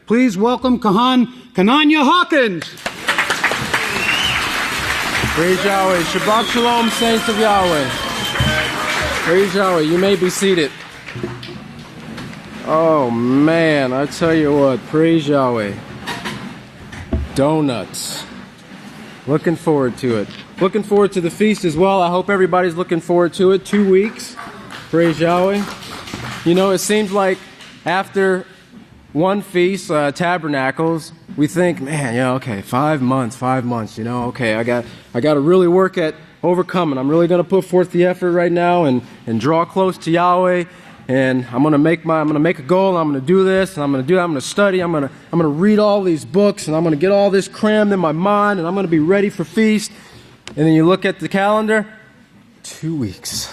Please welcome Kananya Hawkins. Praise Yahweh. Shabbat Shalom, saints of Yahweh. Praise Yahweh. You may be seated. Oh, man. I tell you what. Praise Yahweh. Donuts. Looking forward to it. Looking forward to the feast as well. I hope everybody's looking forward to it. 2 weeks. Praise Yahweh. You know, it seems like after one feast, Tabernacles, we think, man, yeah, okay, 5 months, you know, okay, I got to really work at overcoming. I'm really going to put forth the effort right now and draw close to Yahweh, and I'm going to make a goal. I'm going to do this, and I'm going to do that. I'm going to study. I'm going to read all these books, and I'm going to get all this crammed in my mind, and I'm going to be ready for feast. And then you look at the calendar, 2 weeks.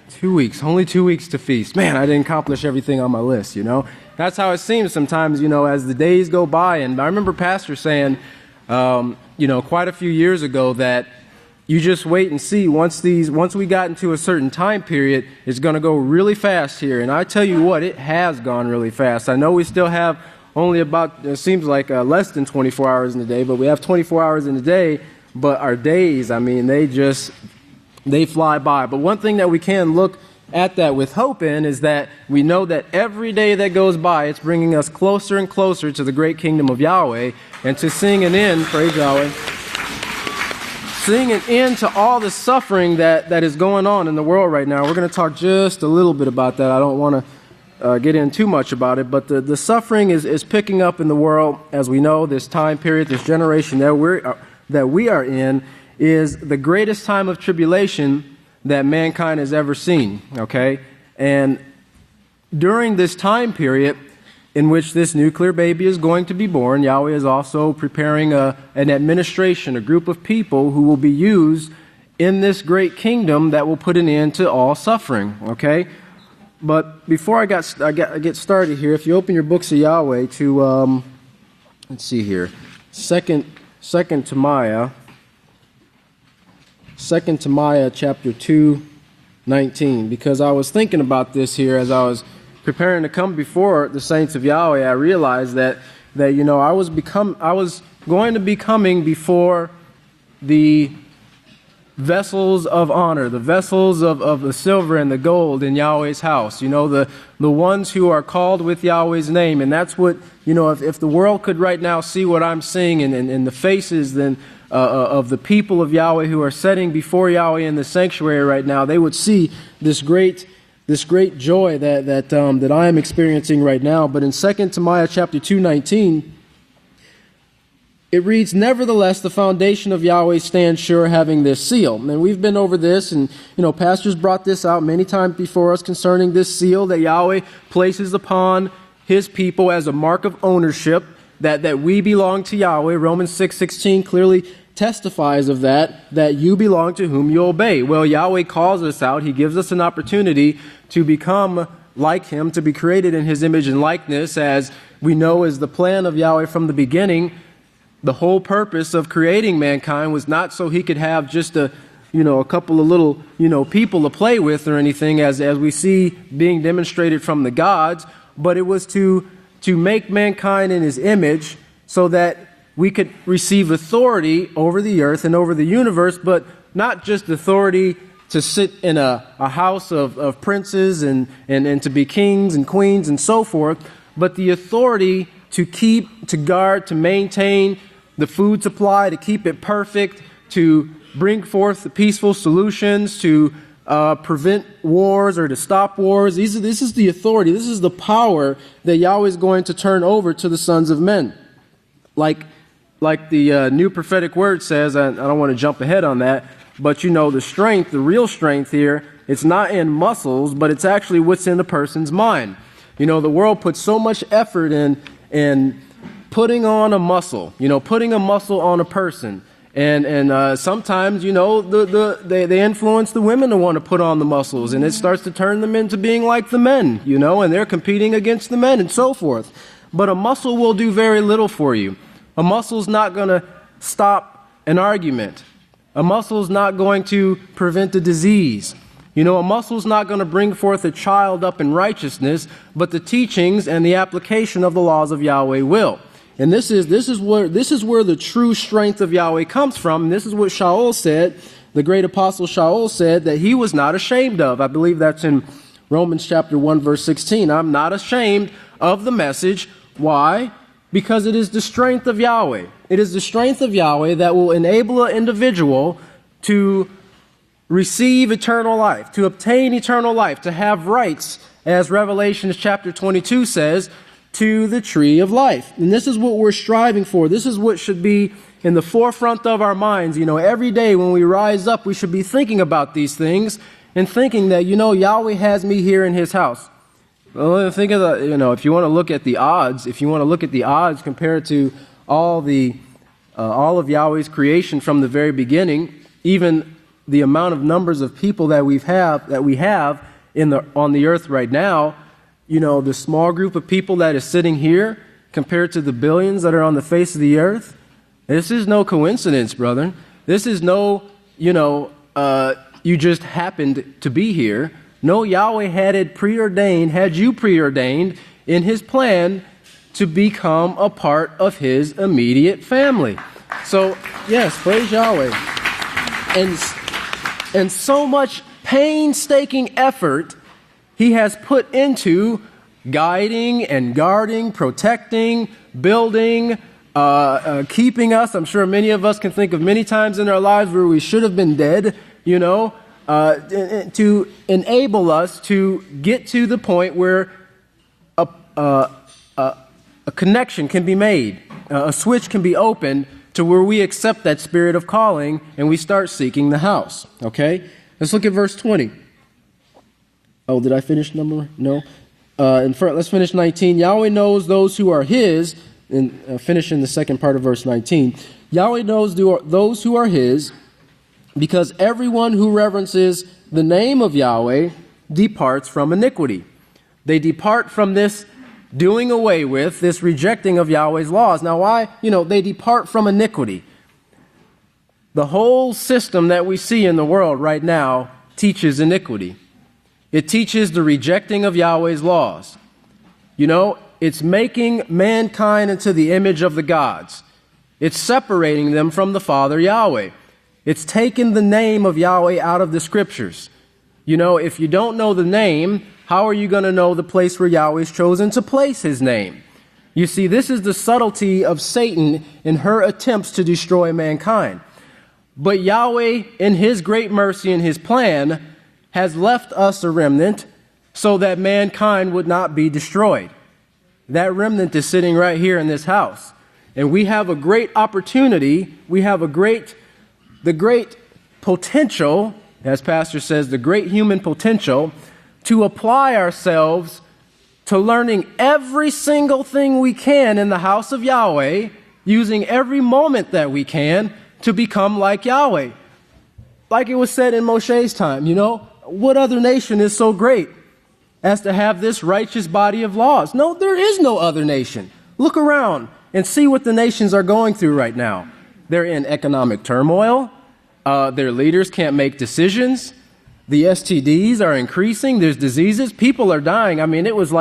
2 weeks, only 2 weeks to feast. Man, I didn't accomplish everything on my list, you know. That's how it seems sometimes, you know, as the days go by. And I remember Pastor saying, you know, quite a few years ago that you just wait and see. Once we got into a certain time period, it's going to go really fast here. And I tell you what, it has gone really fast. I know we still have only about, it seems like less than 24 hours in a day, but we have 24 hours in a day. But our days, I mean, they fly by. But one thing that we can look at that with hope in is that we know that every day that goes by, it's bringing us closer and closer to the great kingdom of Yahweh and to seeing an end, praise Yahweh, seeing an end to all the suffering that is going on in the world right now. We're going to talk just a little bit about that. I don't want to get in too much about it, but the suffering is picking up in the world. As we know, this time period, this generation that we are in is the greatest time of tribulation that mankind has ever seen, okay? And during this time period in which this nuclear baby is going to be born, Yahweh is also preparing an administration, a group of people who will be used in this great kingdom that will put an end to all suffering, okay? But before I get started here, if you open your books of Yahweh to, let's see here, Second Timaiah, 2 Timaiah chapter 2:19, because I was thinking about this here as I was preparing to come before the saints of Yahweh. I realized that you know I was going to be coming before the vessels of honor, the vessels of the silver and the gold in Yahweh's house. You know, the ones who are called with Yahweh's name, and that's what, you know, if the world could right now see what I'm seeing in the faces then of the people of Yahweh who are sitting before Yahweh in the sanctuary right now, they would see this great joy that I am experiencing right now. But in 2 Timaiah chapter 2:19, it reads, "Nevertheless, the foundation of Yahweh stands sure, having this seal." And we've been over this, and you know, pastors brought this out many times before us concerning this seal that Yahweh places upon His people as a mark of ownership. That we belong to Yahweh. Romans 6:16 clearly testifies of that you belong to whom you obey. Well, Yahweh calls us out. He gives us an opportunity to become like Him, to be created in His image and likeness, as we know is the plan of Yahweh from the beginning. The whole purpose of creating mankind was not so He could have just a couple of little, people to play with or anything, as we see being demonstrated from the gods, but it was to make mankind in His image so that we could receive authority over the earth and over the universe, but not just authority to sit in a house of princes and to be kings and queens and so forth, but the authority to keep, to guard, to maintain the food supply, to keep it perfect, to bring forth the peaceful solutions, to prevent wars or to stop wars. This is the authority. This is the power that Yahweh is going to turn over to the sons of men. Like the new prophetic word says, I don't want to jump ahead on that, but the strength, the real strength here, it's not in muscles, but it's actually what's in the person's mind. The world puts so much effort in putting on a muscle, putting a muscle on a person. And sometimes, they influence the women to want to put on the muscles, and it starts to turn them into being like the men, and they're competing against the men and so forth. But a muscle will do very little for you. A muscle's not going to stop an argument. A muscle's not going to prevent a disease. You know, a muscle's not going to bring forth a child up in righteousness, but the teachings and the application of the laws of Yahweh will. And this is where the true strength of Yahweh comes from. And this is what Shaul said, the great apostle Shaul said, that he was not ashamed of. I believe that's in Romans chapter 1, verse 16. I'm not ashamed of the message. Why? Because it is the strength of Yahweh. It is the strength of Yahweh that will enable an individual to receive eternal life, to obtain eternal life, to have rights, as Revelation chapter 22 says, to the tree of life. And this is what we're striving for. This is what should be in the forefront of our minds. You know, every day when we rise up, we should be thinking about these things and thinking that, you know, Yahweh has me here in his house. Well, think of the, you know, if you want to look at the odds, compared to all of Yahweh's creation from the very beginning, even the amount of numbers of people that we have on the earth right now, you know, the small group of people that is sitting here compared to the billions that are on the face of the earth, this is no coincidence, brother. This is no, you just happened to be here. No, Yahweh had you preordained in his plan to become a part of his immediate family. So, yes, praise Yahweh. And so much painstaking effort he has put into guiding and guarding, protecting, building, keeping us. I'm sure many of us can think of many times in our lives where we should have been dead, to enable us to get to the point where a connection can be made, a switch can be opened to where we accept that spirit of calling and we start seeking the house. Okay? Let's look at verse 20. Oh, did I finish number? No. Let's finish 19. Yahweh knows those who are his, and finish in the second part of verse 19. Yahweh knows those who are his, because everyone who reverences the name of Yahweh departs from iniquity. They depart from this doing away with, this rejecting of Yahweh's laws. Now why? They depart from iniquity. The whole system that we see in the world right now teaches iniquity. It teaches the rejecting of Yahweh's laws. It's making mankind into the image of the gods. It's separating them from the Father Yahweh. It's taken the name of Yahweh out of the scriptures. If you don't know the name, how are you going to know the place where Yahweh's chosen to place his name? You see, this is the subtlety of Satan in her attempts to destroy mankind. But Yahweh, in his great mercy and his plan, has left us a remnant so that mankind would not be destroyed. That remnant is sitting right here in this house. And we have a great opportunity, the great potential, as Pastor says, the great human potential, to apply ourselves to learning every single thing we can in the house of Yahweh, using every moment that we can to become like Yahweh. Like it was said in Moshe's time, what other nation is so great as to have this righteous body of laws? No, there is no other nation. Look around and see what the nations are going through right now. They're in economic turmoil. Their leaders can't make decisions. The STDs are increasing. There's diseases. People are dying. I mean, it was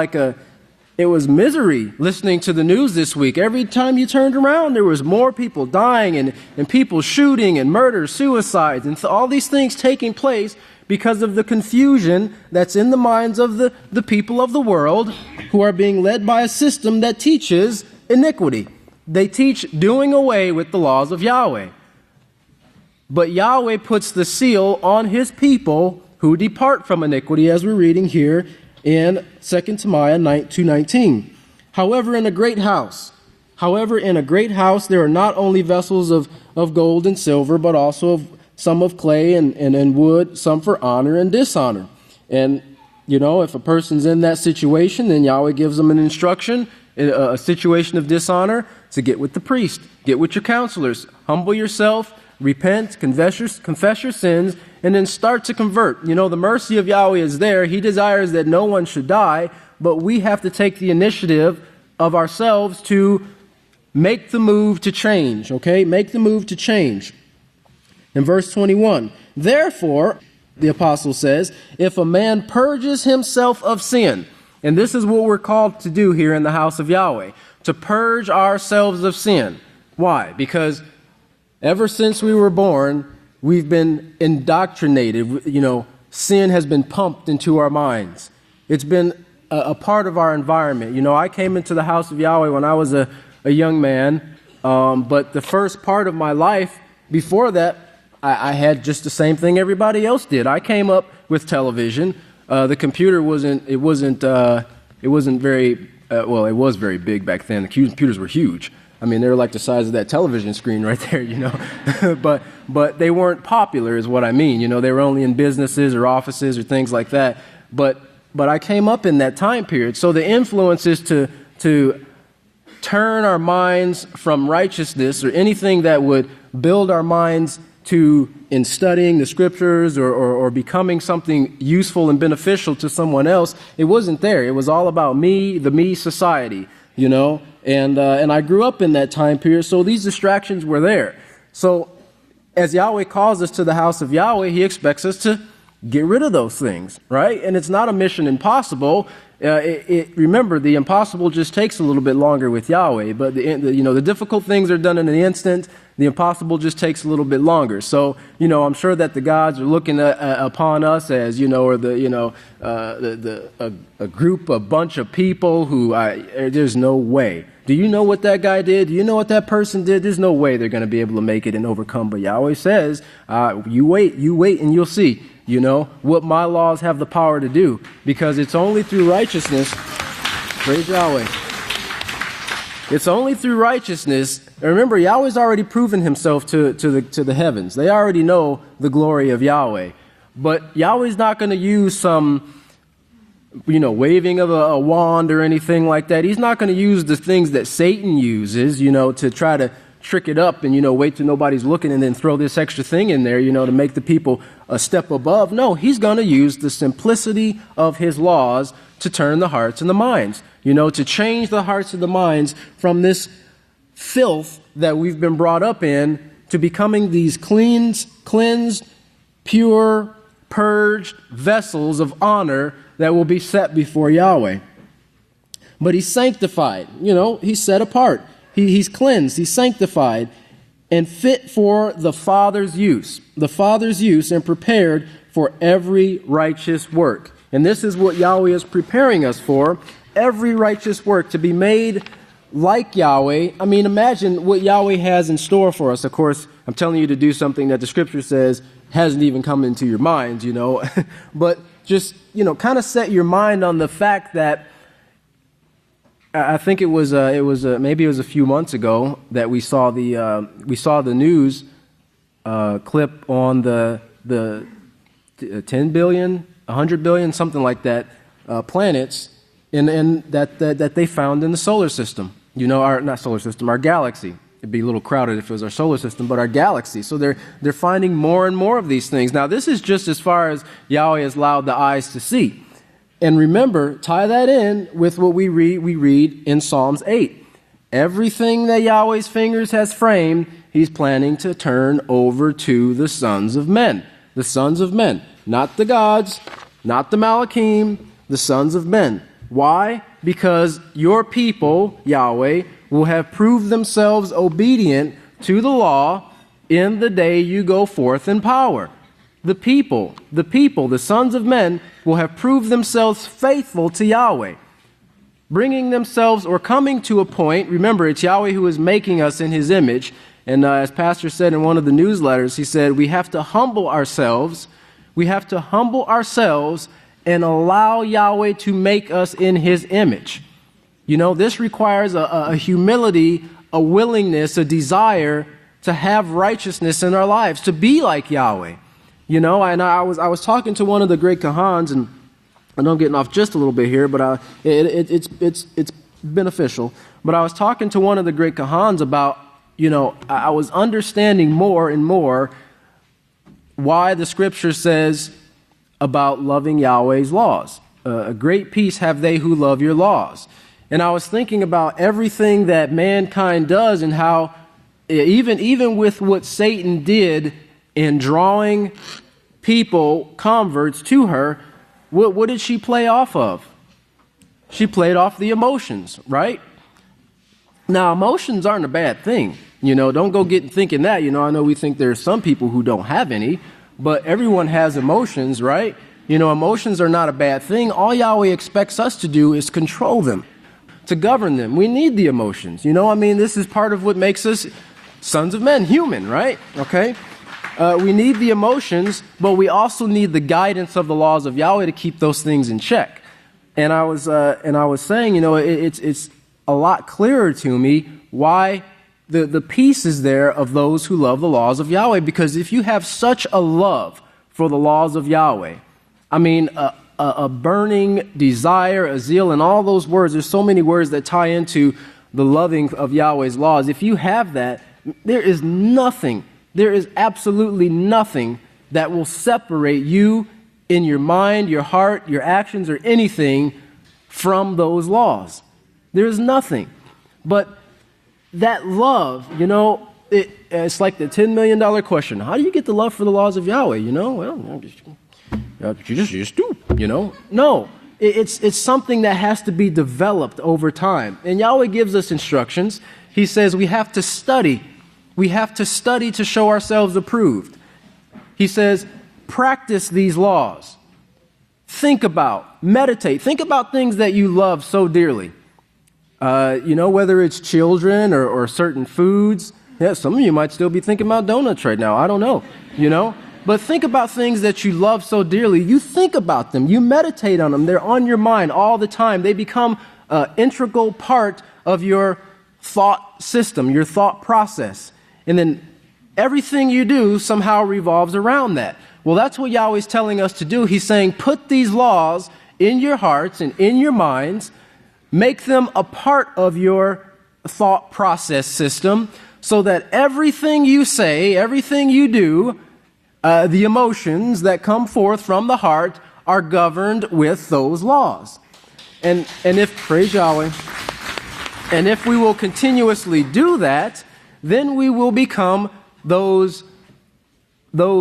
misery listening to the news this week. Every time you turned around, there was more people dying and people shooting and murders, suicides, and all these things taking place because of the confusion that's in the minds of the people of the world who are being led by a system that teaches iniquity. They teach doing away with the laws of Yahweh. But Yahweh puts the seal on his people who depart from iniquity, as we're reading here in 2 Timothy 2:19. However, in a great house, there are not only vessels of gold and silver, but also some of clay and wood, some for honor and dishonor. And, if a person's in that situation, then Yahweh gives them an instruction, a situation of dishonor, to get with the priest, get with your counselors, humble yourself, repent, confess your sins, and then start to convert. The mercy of Yahweh is there. He desires that no one should die, but we have to take the initiative of ourselves to make the move to change, okay? Make the move to change. In verse 21, therefore, the apostle says, if a man purges himself of sin, and this is what we're called to do here in the house of Yahweh, to purge ourselves of sin. Why? Because ever since we were born, we've been indoctrinated. Sin has been pumped into our minds. It's been a part of our environment. I came into the house of Yahweh when I was a young man, but the first part of my life, before that, I had just the same thing everybody else did. I came up with television. The computer wasn't very, it was very big back then. The computers were huge. I mean, they were like the size of that television screen right there, but they weren't popular is what I mean. They were only in businesses or offices or things like that. But I came up in that time period. So the influence is to turn our minds from righteousness or anything that would build our minds in studying the scriptures or becoming something useful and beneficial to someone else. It wasn't there. It was all about me, the me society, and I grew up in that time period. So these distractions were there. So as Yahweh calls us to the house of Yahweh, he expects us to get rid of those things, right? And it's not a mission impossible. Remember, the impossible just takes a little bit longer with Yahweh, but the difficult things are done in an instant. The impossible just takes a little bit longer. So, I'm sure that the gods are looking upon us as, a group, a bunch of people who there's no way. Do you know what that guy did? Do you know what that person did? There's no way they're going to be able to make it and overcome. But Yahweh says, you wait, and you'll see. What my laws have the power to do, because it's only through righteousness. Praise Yahweh. It's only through righteousness. Remember, Yahweh's already proven himself to the heavens. They already know the glory of Yahweh. But Yahweh's not going to use some, waving of a wand or anything like that. He's not going to use the things that Satan uses, to try to trick it up and, wait till nobody's looking and then throw this extra thing in there, to make the people a step above. No, he's going to use the simplicity of his laws to turn the hearts and the minds, to change the hearts and the minds from this filth that we've been brought up in to becoming these cleansed, pure, purged vessels of honor that will be set before Yahweh. But he's sanctified, he's set apart. He's cleansed, he's sanctified, and fit for the Father's use. The Father's use and prepared for every righteous work. And this is what Yahweh is preparing us for, every righteous work, to be made like Yahweh. I mean, imagine what Yahweh has in store for us. Of course, I'm telling you to do something that the Scripture says hasn't even come into your minds, But just, kind of set your mind on the fact that I think maybe it was a few months ago that we saw the news clip on the 10 billion, 100 billion, something like that, planets that they found in the solar system. Not solar system, our galaxy. It'd be a little crowded if it was our solar system, but our galaxy. So they're finding more and more of these things. Now, this is just as far as Yahweh has allowed the eyes to see. And remember, tie that in with what we read in Psalms 8. Everything that Yahweh's fingers has framed, he's planning to turn over to the sons of men. The sons of men. Not the gods, not the Malachim, the sons of men. Why? Because your people, Yahweh, will have proved themselves obedient to the law in the day you go forth in power. The people, the sons of men, will have proved themselves faithful to Yahweh, bringing themselves or coming to a point. Remember, it's Yahweh who is making us in his image. And as Pastor said in one of the newsletters, he said, we have to humble ourselves. We have to humble ourselves and allow Yahweh to make us in his image. This requires a humility, a willingness, a desire to have righteousness in our lives, to be like Yahweh. And I was talking to one of the great Kahans, and I know I'm getting off just a little bit here, but it's beneficial. But I was talking to one of the great Kahans about, I was understanding more and more why the Scripture says about loving Yahweh's laws. A great peace have they who love your laws. And I was thinking about everything that mankind does and how even with what Satan did in drawing people, converts to her, what did she play off of? She played off the emotions, right? Now, emotions aren't a bad thing. Don't go get thinking that. I know we think there's some people who don't have any, but everyone has emotions, right? Emotions are not a bad thing. All Yahweh expects us to do is control them, to govern them. We need the emotions. This is part of what makes us sons of men, human, right? Okay? We need the emotions, but we also need the guidance of the laws of Yahweh to keep those things in check. And I was saying, it's a lot clearer to me why the peace is there of those who love the laws of Yahweh. Because if you have such a love for the laws of Yahweh, a burning desire, a zeal, and all those words, there's so many words that tie into the loving of Yahweh's laws. If you have that, there is absolutely nothing that will separate you in your mind, your heart, your actions, or anything from those laws. There's nothing. But that love, it's like the $10 million question. How do you get the love for the laws of Yahweh? Well, you just do, No, it's something that has to be developed over time. And Yahweh gives us instructions. He says we have to study. We have to study to show ourselves approved. He says, practice these laws. Think about, meditate. Think about things that you love so dearly. Whether it's children or certain foods. Yeah, some of you might still be thinking about donuts right now. I don't know, But think about things that you love so dearly. You think about them. You meditate on them. They're on your mind all the time. They become an integral part of your thought system, your thought process. And then everything you do somehow revolves around that. Well, that's what Yahweh's telling us to do. He's saying, put these laws in your hearts and in your minds. Make them a part of your thought process system so that everything you say, everything you do, the emotions that come forth from the heart are governed with those laws. And if, praise Yahweh, and if we will continuously do that, then we will become those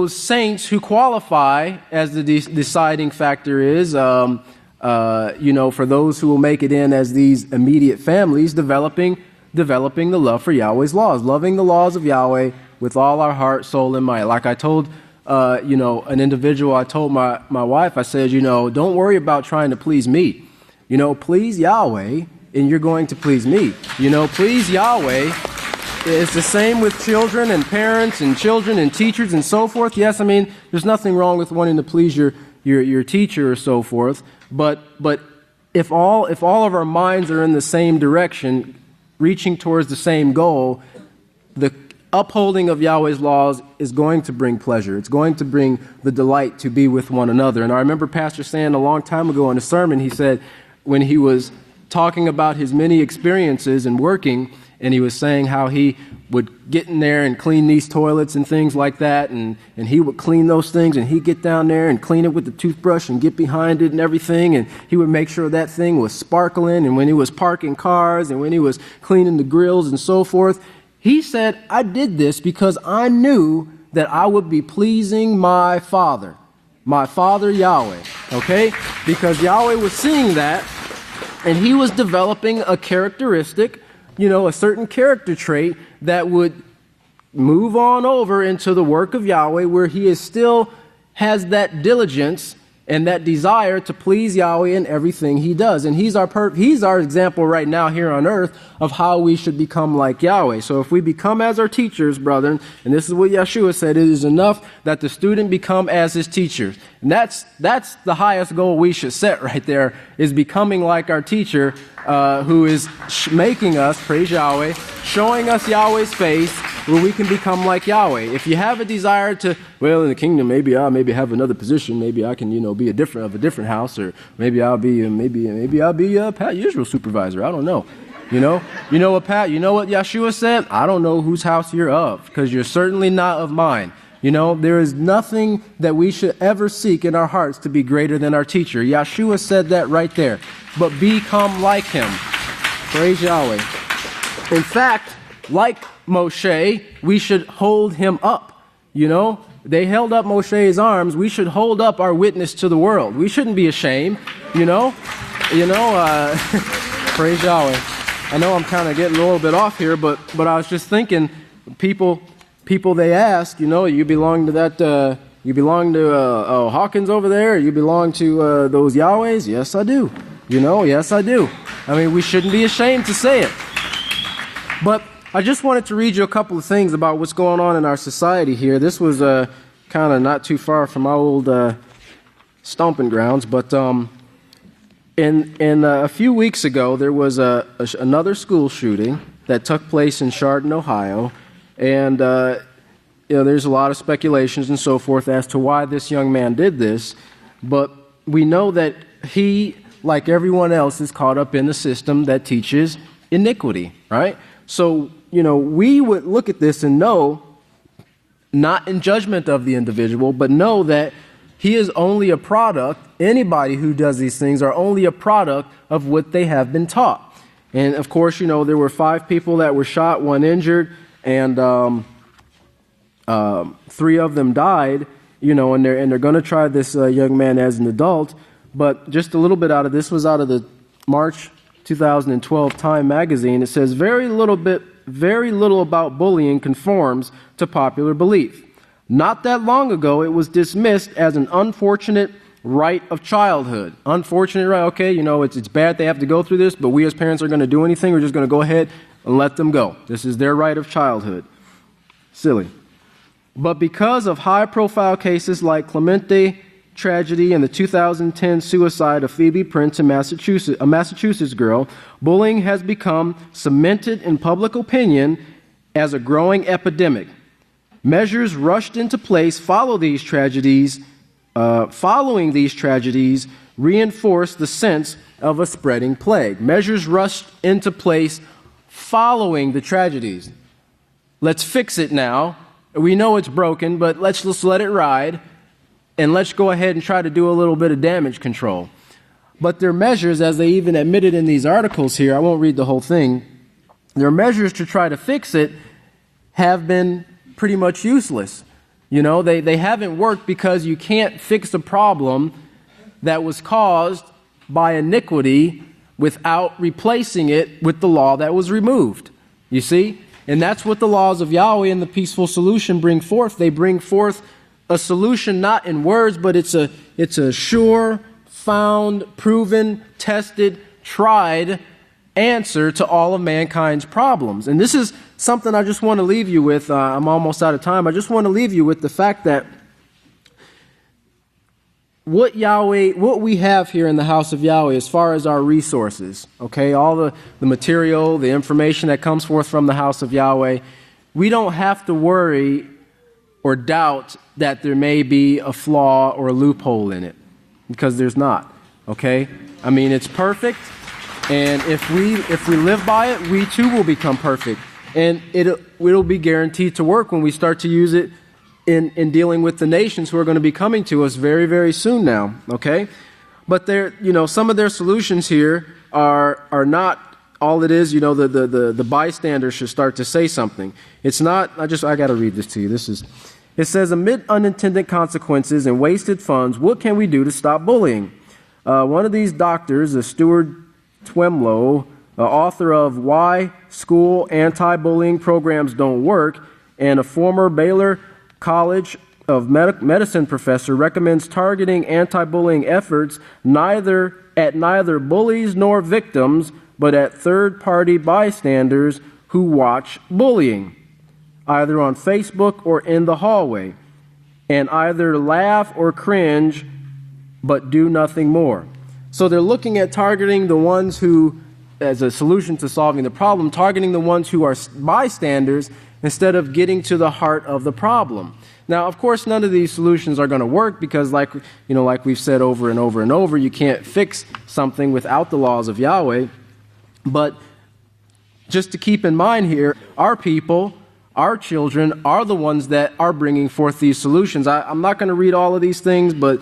saints who qualify, as the deciding factor is, for those who will make it in as these immediate families, developing the love for Yahweh's laws, loving the laws of Yahweh with all our heart, soul, and might. Like I told, an individual, I told my wife, I said, don't worry about trying to please me. Please Yahweh, and you're going to please me. Please Yahweh. It's the same with children and parents and children and teachers and so forth. Yes, there's nothing wrong with wanting to please your teacher or so forth. But if all of our minds are in the same direction, reaching towards the same goal, the upholding of Yahweh's laws is going to bring pleasure. It's going to bring the delight to be with one another. And I remember Pastor saying a long time ago in a sermon, he said when he was talking about his many experiences and working, and he was saying how he would get in there and clean these toilets and things like that, and he would clean those things, and he'd get down there and clean it with the toothbrush and get behind it and everything, and he would make sure that thing was sparkling, and when he was parking cars and when he was cleaning the grills and so forth, he said, I did this because I knew that I would be pleasing my Father Yahweh, okay? Because Yahweh was seeing that, and he was developing a characteristic, a certain character trait that would move on over into the work of Yahweh, where he still has that diligence and that desire to please Yahweh in everything he does. And he's our example right now here on earth of how we should become like Yahweh. So if we become as our teachers, brethren, and this is what Yeshua said, it is enough that the student become as his teacher. And that's the highest goal we should set right there, is becoming like our teacher, who is making us, praise Yahweh, showing us Yahweh's face, where we can become like Yahweh. If you have a desire to, in the kingdom, maybe I'll have another position, maybe I can, be a different house, or maybe I'll be Pat Yisrayl supervisor. I don't know. You know what Yeshua said? I don't know whose house you're of, because you're certainly not of mine. There is nothing that we should ever seek in our hearts to be greater than our teacher. Yeshua said that right there. But become like him. Praise Yahweh. In fact, like Moshe, we should hold him up. They held up Moshe's arms. We should hold up our witness to the world. We shouldn't be ashamed, you know. Praise Yahweh. I know I'm kind of getting a little bit off here, but I was just thinking, people they ask, you belong to that, you belong to Hawkins over there, you belong to those Yahwehs? Yes, I do. Yes, I do. I mean, we shouldn't be ashamed to say it. But I just wanted to read you a couple of things about what's going on in our society here. This was kind of not too far from my old stomping grounds, but in a few weeks ago, there was another school shooting that took place in Chardon, Ohio, and there's a lot of speculations and so forth as to why this young man did this, but we know that he, like everyone else, is caught up in the system that teaches iniquity, right? So, we would look at this and know, not in judgment of the individual, but know that he is only a product, anybody who does these things are only a product of what they have been taught. And of course, there were 5 people that were shot, 1 injured, and 3 of them died, and they're going to try this young man as an adult. But just a little bit out of this was out of the March 2012 Time magazine. It says, very little about bullying conforms to popular belief. Not that long ago, it was dismissed as an unfortunate right of childhood. Unfortunate right, okay, it's bad they have to go through this, but we as parents are going to do anything. We're just going to go ahead and let them go. This is their right of childhood. Silly. But because of high-profile cases like Clemente tragedy and the 2010 suicide of Phoebe Prince in Massachusetts, a Massachusetts girl, bullying has become cemented in public opinion as a growing epidemic. Measures rushed into place following these tragedies reinforce the sense of a spreading plague. Measures rushed into place following the tragedies. Let's fix it now. We know it's broken, but let's just let it ride, and let's go ahead and try to do a little bit of damage control. But their measures, as they even admitted in these articles here, I won't read the whole thing, their measures to try to fix it have been pretty much useless. They haven't worked because you can't fix a problem that was caused by iniquity without replacing it with the law that was removed. You see? And that's what the laws of Yahweh and the peaceful solution bring forth. They bring forth a solution not in words, but it's a sure, found, proven, tested, tried answer to all of mankind's problems. And this is something I just want to leave you with. I'm almost out of time. I just want to leave you with the fact that what we have here in the house of Yahweh as far as our resources, okay, all the material, the information that comes forth from the house of Yahweh, we don't have to worry or doubt that there may be a flaw or a loophole in it, because there's not, okay? I mean, it's perfect, and if we live by it, we too will become perfect. And it'll be guaranteed to work when we start to use it in dealing with the nations who are going to be coming to us very, very soon now, okay? But some of their solutions here are not all it is. The bystanders should start to say something. It's not, I got to read this to you. It says, amid unintended consequences and wasted funds, what can we do to stop bullying? One of these doctors, Stuart Twemlow, author of Why School Anti-Bullying Programs Don't Work, and a former Baylor College of Medicine professor, recommends targeting anti-bullying efforts at neither bullies nor victims, but at third-party bystanders who watch bullying, either on Facebook or in the hallway, and either laugh or cringe, but do nothing more. So they're looking at targeting the ones who, as a solution to solving the problem, targeting the ones who are bystanders instead of getting to the heart of the problem. Now, of course, none of these solutions are going to work because, like we've said over and over and over, you can't fix something without the laws of Yahweh. But just to keep in mind here, our people, our children, are the ones that are bringing forth these solutions. I'm not going to read all of these things, but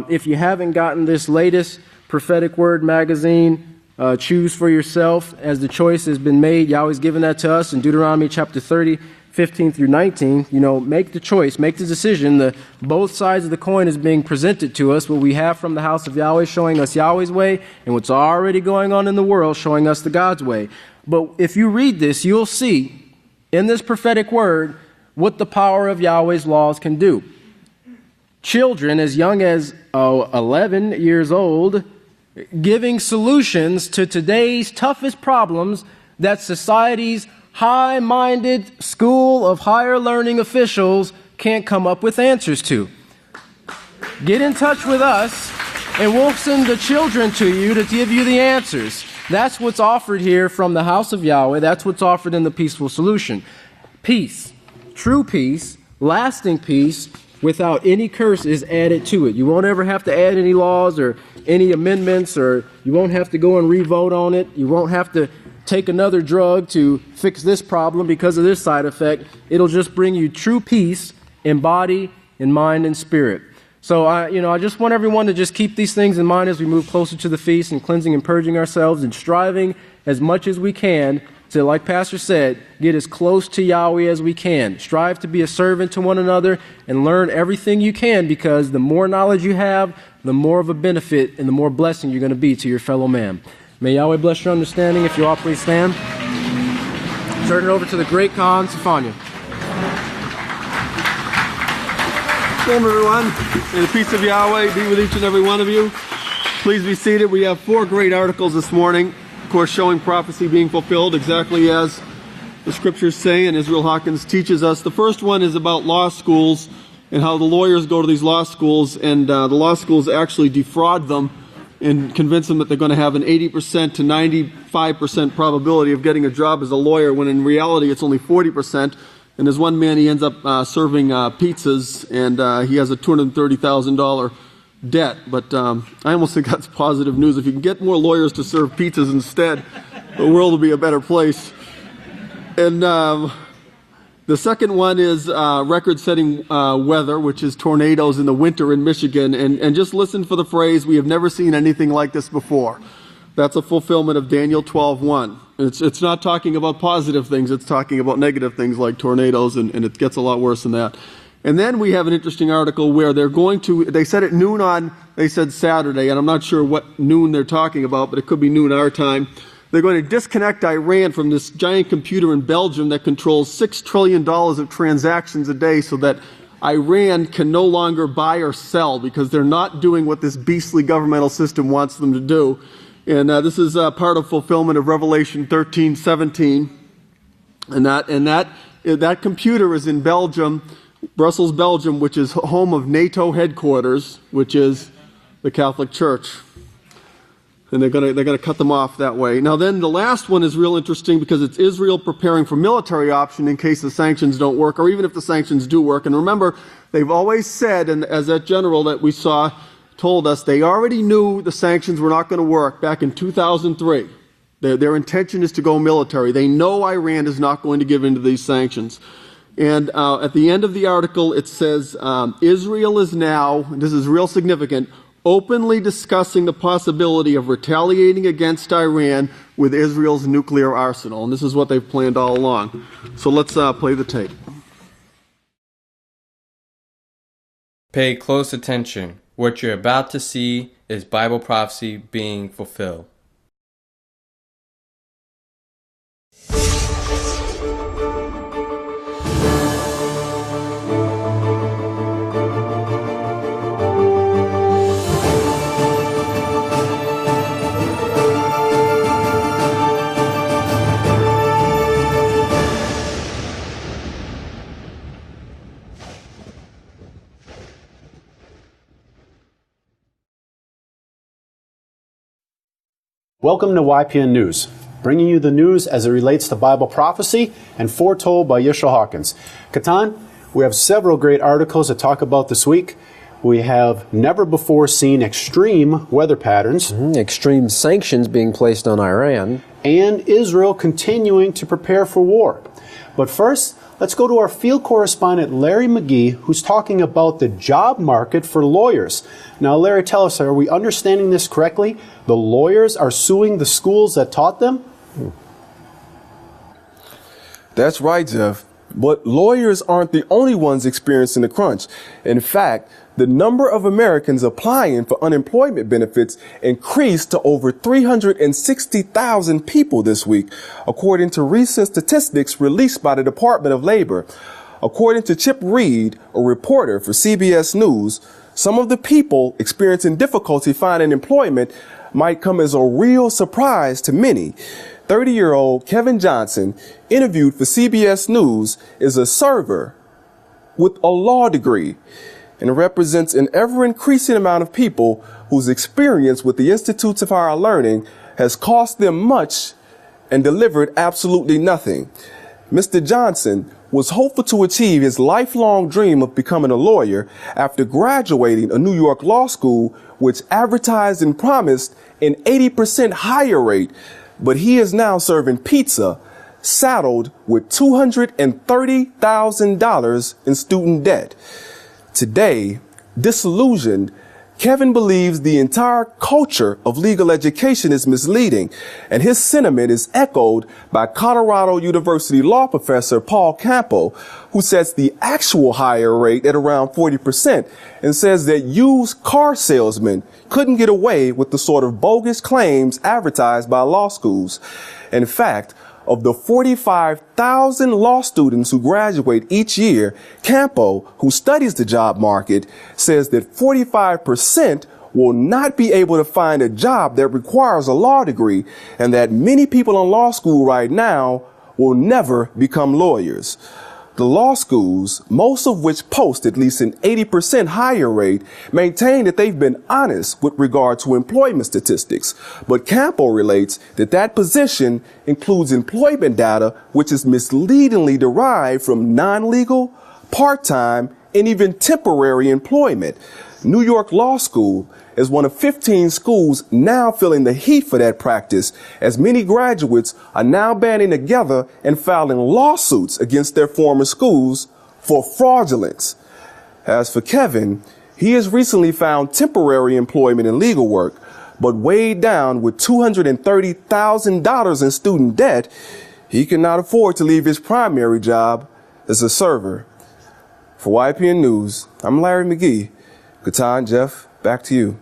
if you haven't gotten this latest Prophetic Word magazine, choose for yourself as the choice has been made. Yahweh's given that to us in Deuteronomy chapter 30, 15 through 19, make the choice, make the decision. Both sides of the coin is being presented to us, what we have from the house of Yahweh showing us Yahweh's way, and what's already going on in the world showing us the God's way. But if you read this, you'll see in this prophetic word what the power of Yahweh's laws can do. Children as young as 11 years old giving solutions to today's toughest problems that society's high-minded school of higher learning officials can't come up with answers to. Get in touch with us, and we'll send the children to you to give you the answers. That's what's offered here from the house of Yahweh. That's what's offered in the peaceful solution. Peace, true peace, lasting peace, without any curse is added to it. You won't ever have to add any laws or any amendments, or you won't have to go and re-vote on it. You won't have to take another drug to fix this problem because of this side effect. It'll just bring you true peace in body, in mind, and spirit. So I just want everyone to just keep these things in mind as we move closer to the feast, and cleansing and purging ourselves and striving as much as we can to, like Pastor said, get as close to Yahweh as we can. Strive to be a servant to one another and learn everything you can, because the more knowledge you have, the more of a benefit and the more blessing you're going to be to your fellow man. May Yahweh bless your understanding. If you all please stand. Turn it over to the great Khan Safanya. Shalom, everyone. May the peace of Yahweh be with each and every one of you. Please be seated. We have 4 great articles this morning, of course, showing prophecy being fulfilled exactly as the scriptures say, and Israel Hawkins teaches us. The first one is about law schools and how the lawyers go to these law schools, and the law schools actually defraud them and convince them that they're going to have an 80% to 95% probability of getting a job as a lawyer, when in reality it's only 40%. And there's one man, he ends up serving pizzas, and he has a $230,000 debt. But I almost think that's positive news. If you can get more lawyers to serve pizzas instead, the world will be a better place. And the second one is record-setting weather, which is tornadoes in the winter in Michigan. And just listen for the phrase, "We have never seen anything like this before." That's a fulfillment of Daniel 12:1. It's not talking about positive things. It's talking about negative things like tornadoes, and it gets a lot worse than that. And then we have an interesting article where they said at noon on, they said Saturday, and I'm not sure what noon they're talking about, but it could be noon our time. They're going to disconnect Iran from this giant computer in Belgium that controls $6 trillion of transactions a day, so that Iran can no longer buy or sell, because they're not doing what this beastly governmental system wants them to do. And this is part of fulfillment of Revelation 13:17. And that computer is in Belgium, Brussels, Belgium, which is home of NATO headquarters, which is the Catholic Church. And they're going to cut them off that way. Now then, the last one is real interesting, because it's Israel preparing for military option in case the sanctions don't work, or even if the sanctions do work. And remember, they've always said, and as that general that we saw told us, they already knew the sanctions were not going to work back in 2003. Their intention is to go military. They know Iran is not going to give in to these sanctions. And at the end of the article, it says, Israel is now, and this is real significant, openly discussing the possibility of retaliating against Iran with Israel's nuclear arsenal. And this is what they've planned all along. So let's play the tape. Pay close attention. What you're about to see is Bible prophecy being fulfilled. Welcome to YPN News, bringing you the news as it relates to Bible prophecy and foretold by Yisrayl Hawkins. Katan, we have several great articles to talk about this week. We have never before seen extreme weather patterns. Extreme sanctions being placed on Iran. And Israel continuing to prepare for war. But first, let's go to our field correspondent, Larry McGee, who's talking about the job market for lawyers. Now, Larry, tell us, are we understanding this correctly? The lawyers are suing the schools that taught them? That's right, Jeff. But lawyers aren't the only ones experiencing the crunch. In fact, the number of Americans applying for unemployment benefits increased to over 360,000 people this week, according to recent statistics released by the Department of Labor. According to Chip Reed, a reporter for CBS News, some of the people experiencing difficulty finding employment might come as a real surprise to many. 30-year-old Kevin Johnson, interviewed for CBS News, is a server with a law degree and represents an ever-increasing amount of people whose experience with the Institutes of Higher Learning has cost them much and delivered absolutely nothing. Mr. Johnson was hopeful to achieve his lifelong dream of becoming a lawyer after graduating a New York law school which advertised and promised an 80% higher rate, but he is now serving pizza, saddled with $230,000 in student debt. Today, disillusioned, Kevin believes the entire culture of legal education is misleading, and his sentiment is echoed by Colorado University law professor Paul Campo, who sets the actual higher rate at around 40% and says that used car salesmen couldn't get away with the sort of bogus claims advertised by law schools. In fact, of the 45,000 law students who graduate each year, Campo, who studies the job market, says that 45% will not be able to find a job that requires a law degree, and that many people in law school right now will never become lawyers. The law schools, most of which post at least an 80% higher rate, maintain that they've been honest with regard to employment statistics. But Campo relates that that position includes employment data which is misleadingly derived from non-legal, part-time, and even temporary employment. New York Law School is one of 15 schools now feeling the heat for that practice, as many graduates are now banding together and filing lawsuits against their former schools for fraudulence. As for Kevin, he has recently found temporary employment in legal work, but weighed down with $230,000 in student debt, he cannot afford to leave his primary job as a server. For YPN News, I'm Larry McGee. Katan, Jeff, back to you.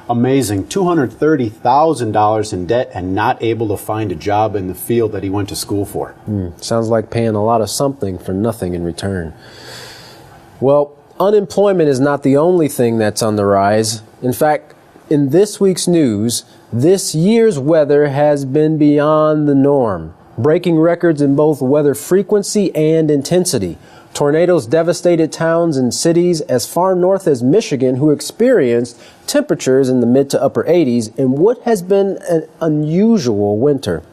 Amazing. $230,000 in debt and not able to find a job in the field that he went to school for. Sounds like paying a lot of something for nothing in return. Well, unemployment is not the only thing that's on the rise. In fact, in this week's news, this year's weather has been beyond the norm, breaking records in both weather frequency and intensity. Tornadoes devastated towns and cities as far north as Michigan, who experienced temperatures in the mid to upper 80s in what has been an unusual winter.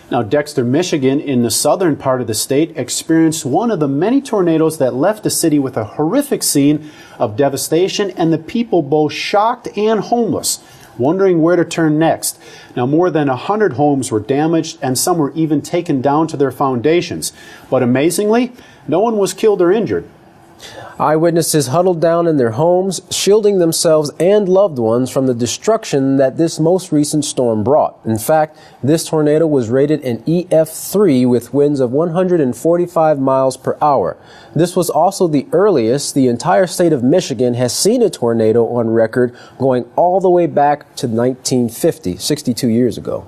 Now, Dexter, Michigan, in the southern part of the state, experienced one of the many tornadoes that left the city with a horrific scene of devastation and the people both shocked and homeless, wondering where to turn next. Now, more than 100 homes were damaged and some were even taken down to their foundations. But amazingly, no one was killed or injured. Eyewitnesses huddled down in their homes, shielding themselves and loved ones from the destruction that this most recent storm brought. In fact, this tornado was rated an EF3 with winds of 145 miles per hour. This was also the earliest the entire state of Michigan has seen a tornado on record, going all the way back to 1950, 62 years ago.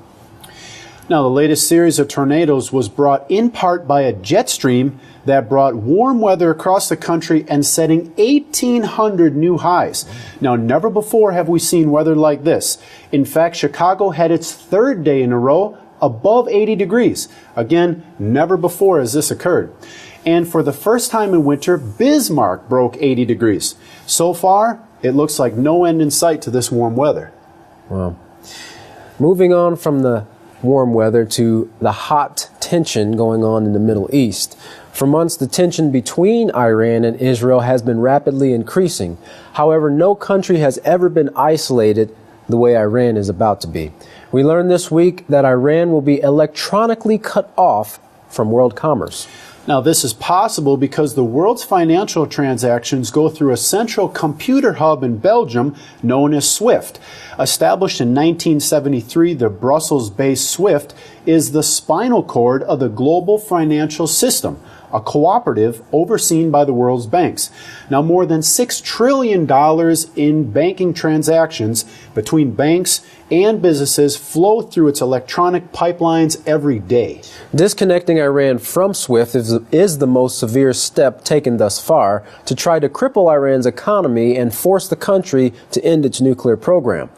Now, the latest series of tornadoes was brought in part by a jet stream that brought warm weather across the country and setting 1,800 new highs. Now, never before have we seen weather like this. In fact, Chicago had its third day in a row above 80 degrees. Again, never before has this occurred. And for the first time in winter, Bismarck broke 80 degrees. So far, it looks like no end in sight to this warm weather. Well, moving on from the warm weather to the hot tension going on in the Middle East. For months, the tension between Iran and Israel has been rapidly increasing. However, no country has ever been isolated the way Iran is about to be. We learned this week that Iran will be electronically cut off from world commerce. Now, this is possible because the world's financial transactions go through a central computer hub in Belgium known as SWIFT. Established in 1973, the Brussels-based SWIFT is the spinal cord of the global financial system, a cooperative overseen by the world's banks. Now, more than $6 trillion in banking transactions between banks and businesses flow through its electronic pipelines every day. Disconnecting Iran from SWIFT is the most severe step taken thus far to try to cripple Iran's economy and force the country to end its nuclear program.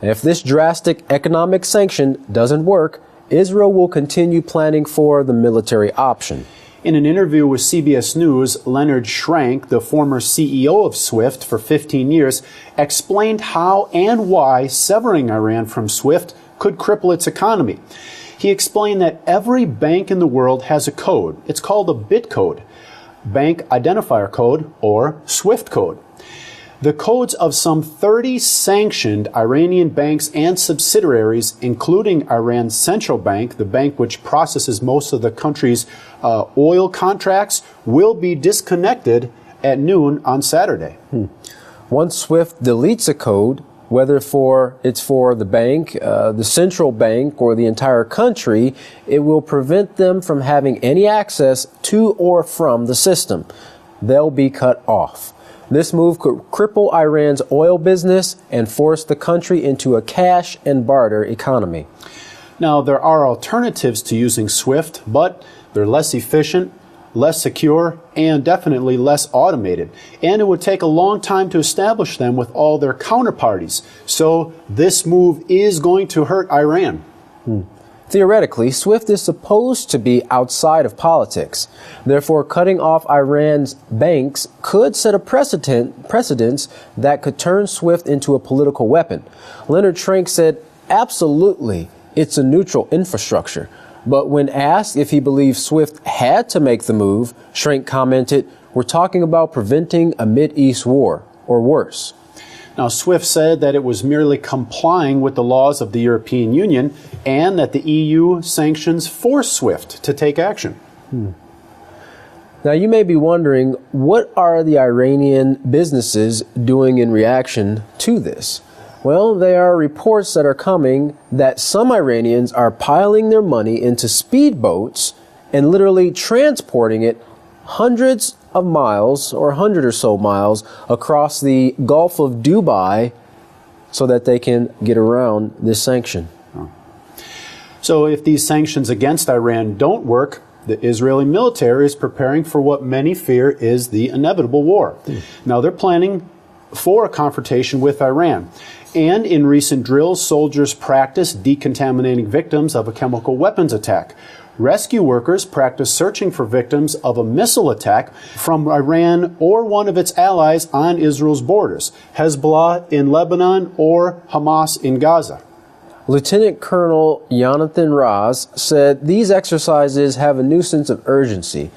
And if this drastic economic sanction doesn't work, Israel will continue planning for the military option. In an interview with CBS News, Leonard Schrank, the former CEO of SWIFT for 15 years, explained how and why severing Iran from SWIFT could cripple its economy. He explained that every bank in the world has a code. It's called a bit code, bank identifier code, or SWIFT code. The codes of some 30 sanctioned Iranian banks and subsidiaries, including Iran's central bank, the bank which processes most of the country's oil contracts, will be disconnected at noon on Saturday. Once SWIFT deletes a code, whether it's for the bank, the central bank, or the entire country, it will prevent them from having any access to or from the system. They'll be cut off. This move could cripple Iran's oil business and force the country into a cash and barter economy. Now, there are alternatives to using SWIFT, but they're less efficient, less secure, and definitely less automated. And it would take a long time to establish them with all their counterparties. So this move is going to hurt Iran. Theoretically, SWIFT is supposed to be outside of politics. Therefore, cutting off Iran's banks could set a precedence that could turn SWIFT into a political weapon. Leonard Schrank said, absolutely, it's a neutral infrastructure. But when asked if he believes SWIFT had to make the move, Schrank commented, we're talking about preventing a Mideast war, or worse. Now, SWIFT said that it was merely complying with the laws of the European Union and that the EU sanctions forced SWIFT to take action. Now, you may be wondering, what are the Iranian businesses doing in reaction to this? Well, there are reports that are coming that some Iranians are piling their money into speedboats and literally transporting it hundreds of miles, or 100 or so miles, across the Gulf of Dubai so that they can get around this sanction. So if these sanctions against Iran don't work, the Israeli military is preparing for what many fear is the inevitable war. Now, they're planning for a confrontation with Iran. And in recent drills, soldiers practice decontaminating victims of a chemical weapons attack. Rescue workers practice searching for victims of a missile attack from Iran or one of its allies on Israel's borders, Hezbollah in Lebanon or Hamas in Gaza. Lieutenant Colonel Jonathan Raz said these exercises have a new sense of urgency.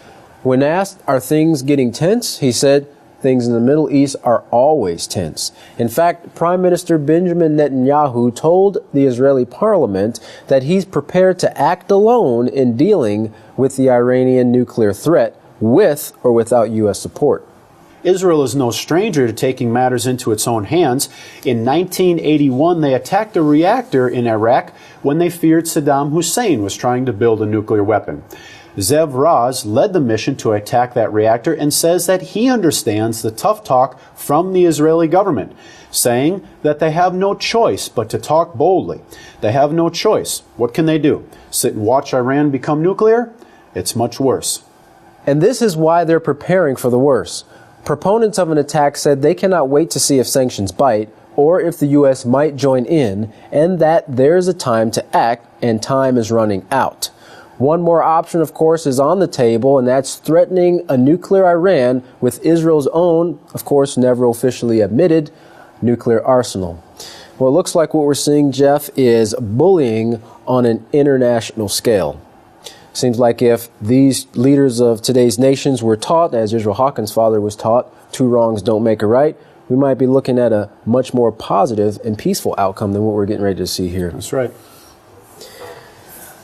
When asked, are things getting tense? He said, things in the Middle East are always tense. In fact, Prime Minister Benjamin Netanyahu told the Israeli parliament that he's prepared to act alone in dealing with the Iranian nuclear threat, with or without U.S. support. Israel is no stranger to taking matters into its own hands. In 1981, they attacked a reactor in Iraq when they feared Saddam Hussein was trying to build a nuclear weapon. Zev Raz led the mission to attack that reactor and says that he understands the tough talk from the Israeli government, saying that they have no choice but to talk boldly. They have no choice. What can they do? Sit and watch Iran become nuclear? It's much worse. And this is why they're preparing for the worst. Proponents of an attack said they cannot wait to see if sanctions bite or if the U.S. might join in, and that there's a time to act and time is running out. One more option, of course, is on the table, and that's threatening a nuclear Iran with Israel's own, of course, never officially admitted, nuclear arsenal. Well, it looks like what we're seeing, Jeff, is bullying on an international scale. Seems like if these leaders of today's nations were taught, as Israel Hawkins' father was taught, two wrongs don't make a right, we might be looking at a much more positive and peaceful outcome than what we're getting ready to see here. That's right.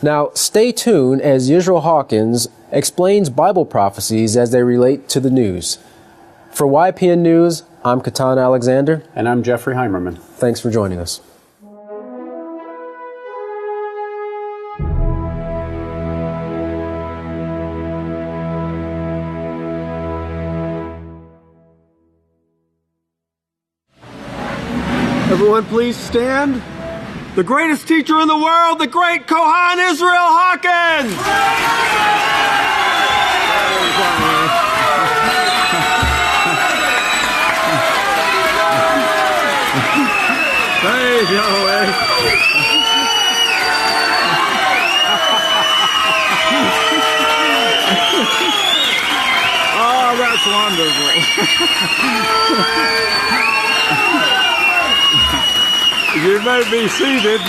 Now, stay tuned as Yisrayl Hawkins explains Bible prophecies as they relate to the news. For YPN News, I'm Katan Alexander. And I'm Jeffrey Heimerman. Thanks for joining us. Everyone please stand. The greatest teacher in the world, the great Kohan Yisrayl Hawkins! Praise Yahweh. Oh, that's wonderful. You may be seated.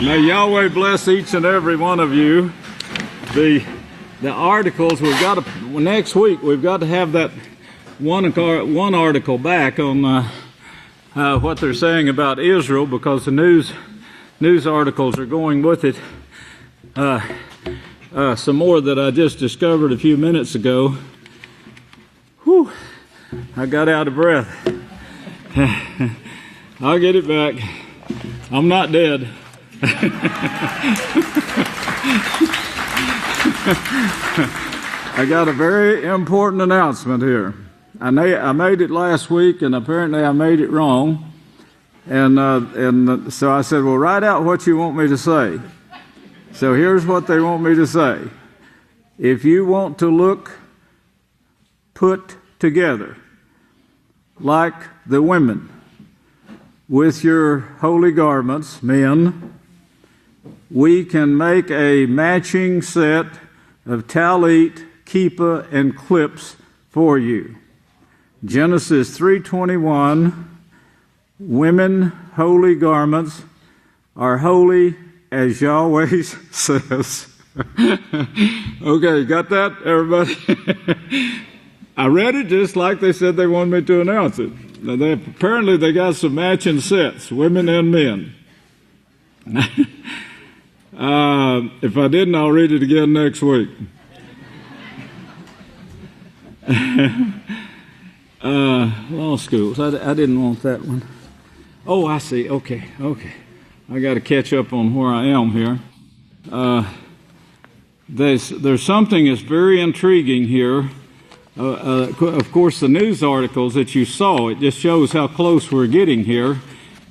May Yahweh bless each and every one of you. The articles we've got to, next week we've got to have that one article back on what they're saying about Israel, because the news articles are going with it. Some more that I just discovered a few minutes ago. Whew, I got out of breath. I'll get it back. I'm not dead. I got a very important announcement here. I made it last week, and apparently I made it wrong. And so I said, well, write out what you want me to say. So here's what they want me to say. If you want to look put together, like the women, with your holy garments, men, we can make a matching set of talit, kippah, and clips for you. Genesis 3:21, women holy garments are holy as Yahweh says. Okay, got that, everybody? I read it just like they said they wanted me to announce it. Apparently they got some matching sets, women and men. If I didn't, I'll read it again next week. Law schools. I didn't want that one. Oh, I see. Okay. I got to catch up on where I am here. There's something that's very intriguing here. Of course, the news articles that you saw, it just shows how close we're getting here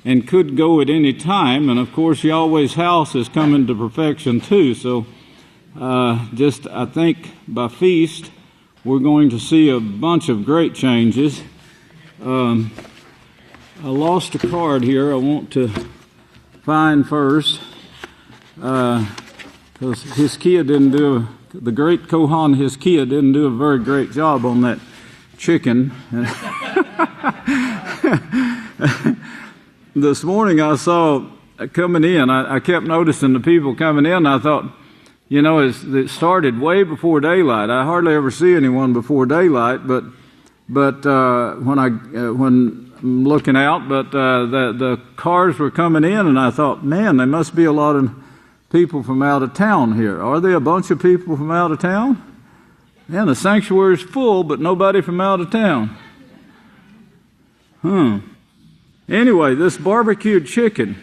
and could go at any time. And, of course, Yahweh's house is coming to perfection, too. So I think by feast, we're going to see a bunch of great changes. I lost a card here I want to find first, because Hizkiah didn't do the great Kohan Hizkiah didn't do a very great job on that chicken. This morning I saw coming in, I kept noticing the people coming in. I thought, you know, it started way before daylight. I hardly ever see anyone before daylight, but when I'm looking out, the cars were coming in, and I thought, man, there must be a lot of people from out of town here. Are there a bunch of people from out of town? Man, the sanctuary's full, but nobody from out of town. Anyway, this barbecued chicken,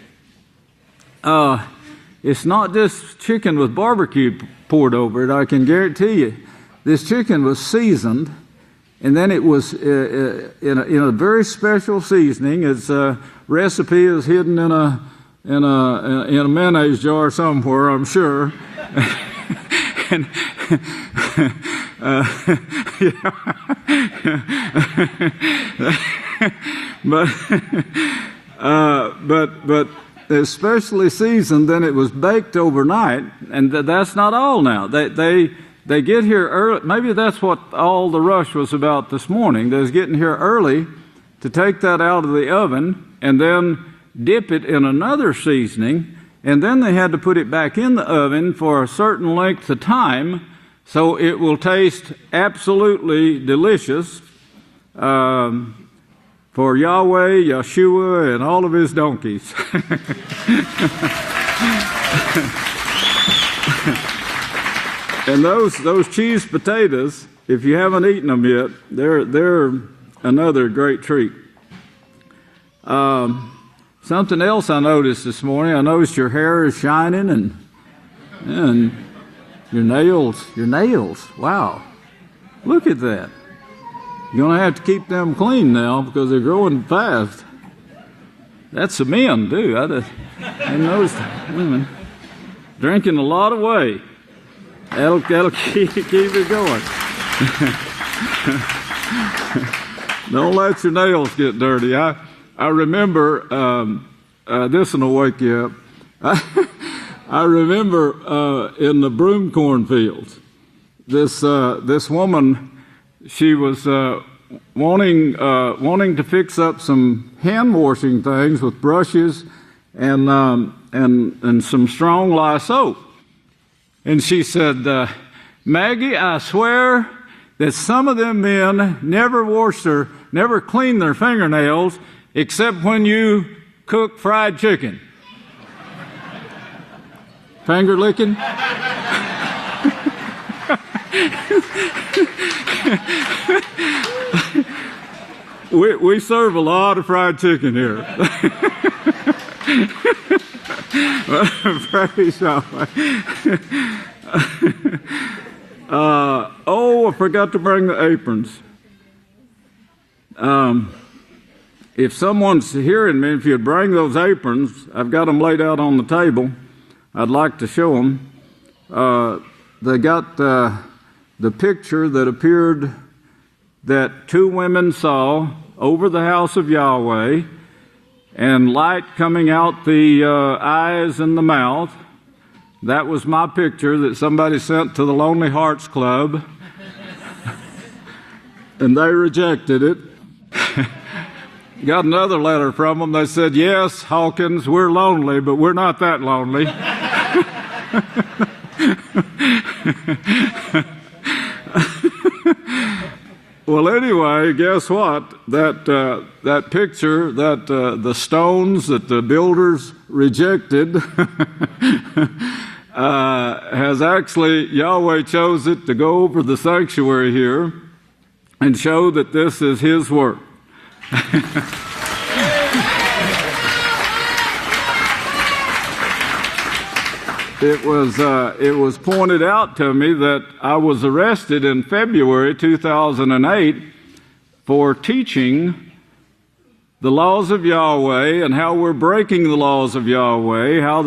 it's not just chicken with barbecue poured over it, I can guarantee you. This chicken was seasoned, and then it was in a very special seasoning. Its recipe is hidden in a mayonnaise jar somewhere, I'm sure. But especially seasoned. Then it was baked overnight, and that's not all. Now they get here early. Maybe that's what all the rush was about this morning. They was getting here early to take that out of the oven and then dip it in another seasoning, and then they had to put it back in the oven for a certain length of time so it will taste absolutely delicious for Yahweh, Yeshua, and all of his donkeys. And those cheese potatoes, if you haven't eaten them yet, they're another great treat. Something else I noticed this morning. I noticed your hair is shining and your nails. Wow, look at that. You're gonna have to keep them clean now because they're growing fast. That's the men too. I noticed women drinking a lot of whey. That'll keep it going. Don't let your nails get dirty. I remember, this will wake you up. I remember in the broom cornfields, this woman, she was wanting to fix up some hand washing things with brushes and some strong lye soap. And she said, Maggie, I swear that some of them men never clean their fingernails except when you cook fried chicken. Finger licking? We serve a lot of fried chicken here. Praise Yahweh. I forgot to bring the aprons. If someone's hearing me, if you'd bring those aprons, I've got them laid out on the table. I'd like to show them. They got the picture that appeared that two women saw over the house of Yahweh, and light coming out the eyes and the mouth. That was my picture that somebody sent to the Lonely Hearts Club, and they rejected it. Got another letter from them. They said, yes, Hawkins, we're lonely, but we're not that lonely. Well, anyway, guess what? That picture, the stones that the builders rejected, has actually, Yahweh chose it to go over the sanctuary here and show that this is His work. It was pointed out to me that I was arrested in February 2008 for teaching the laws of Yahweh and how we're breaking the laws of Yahweh, how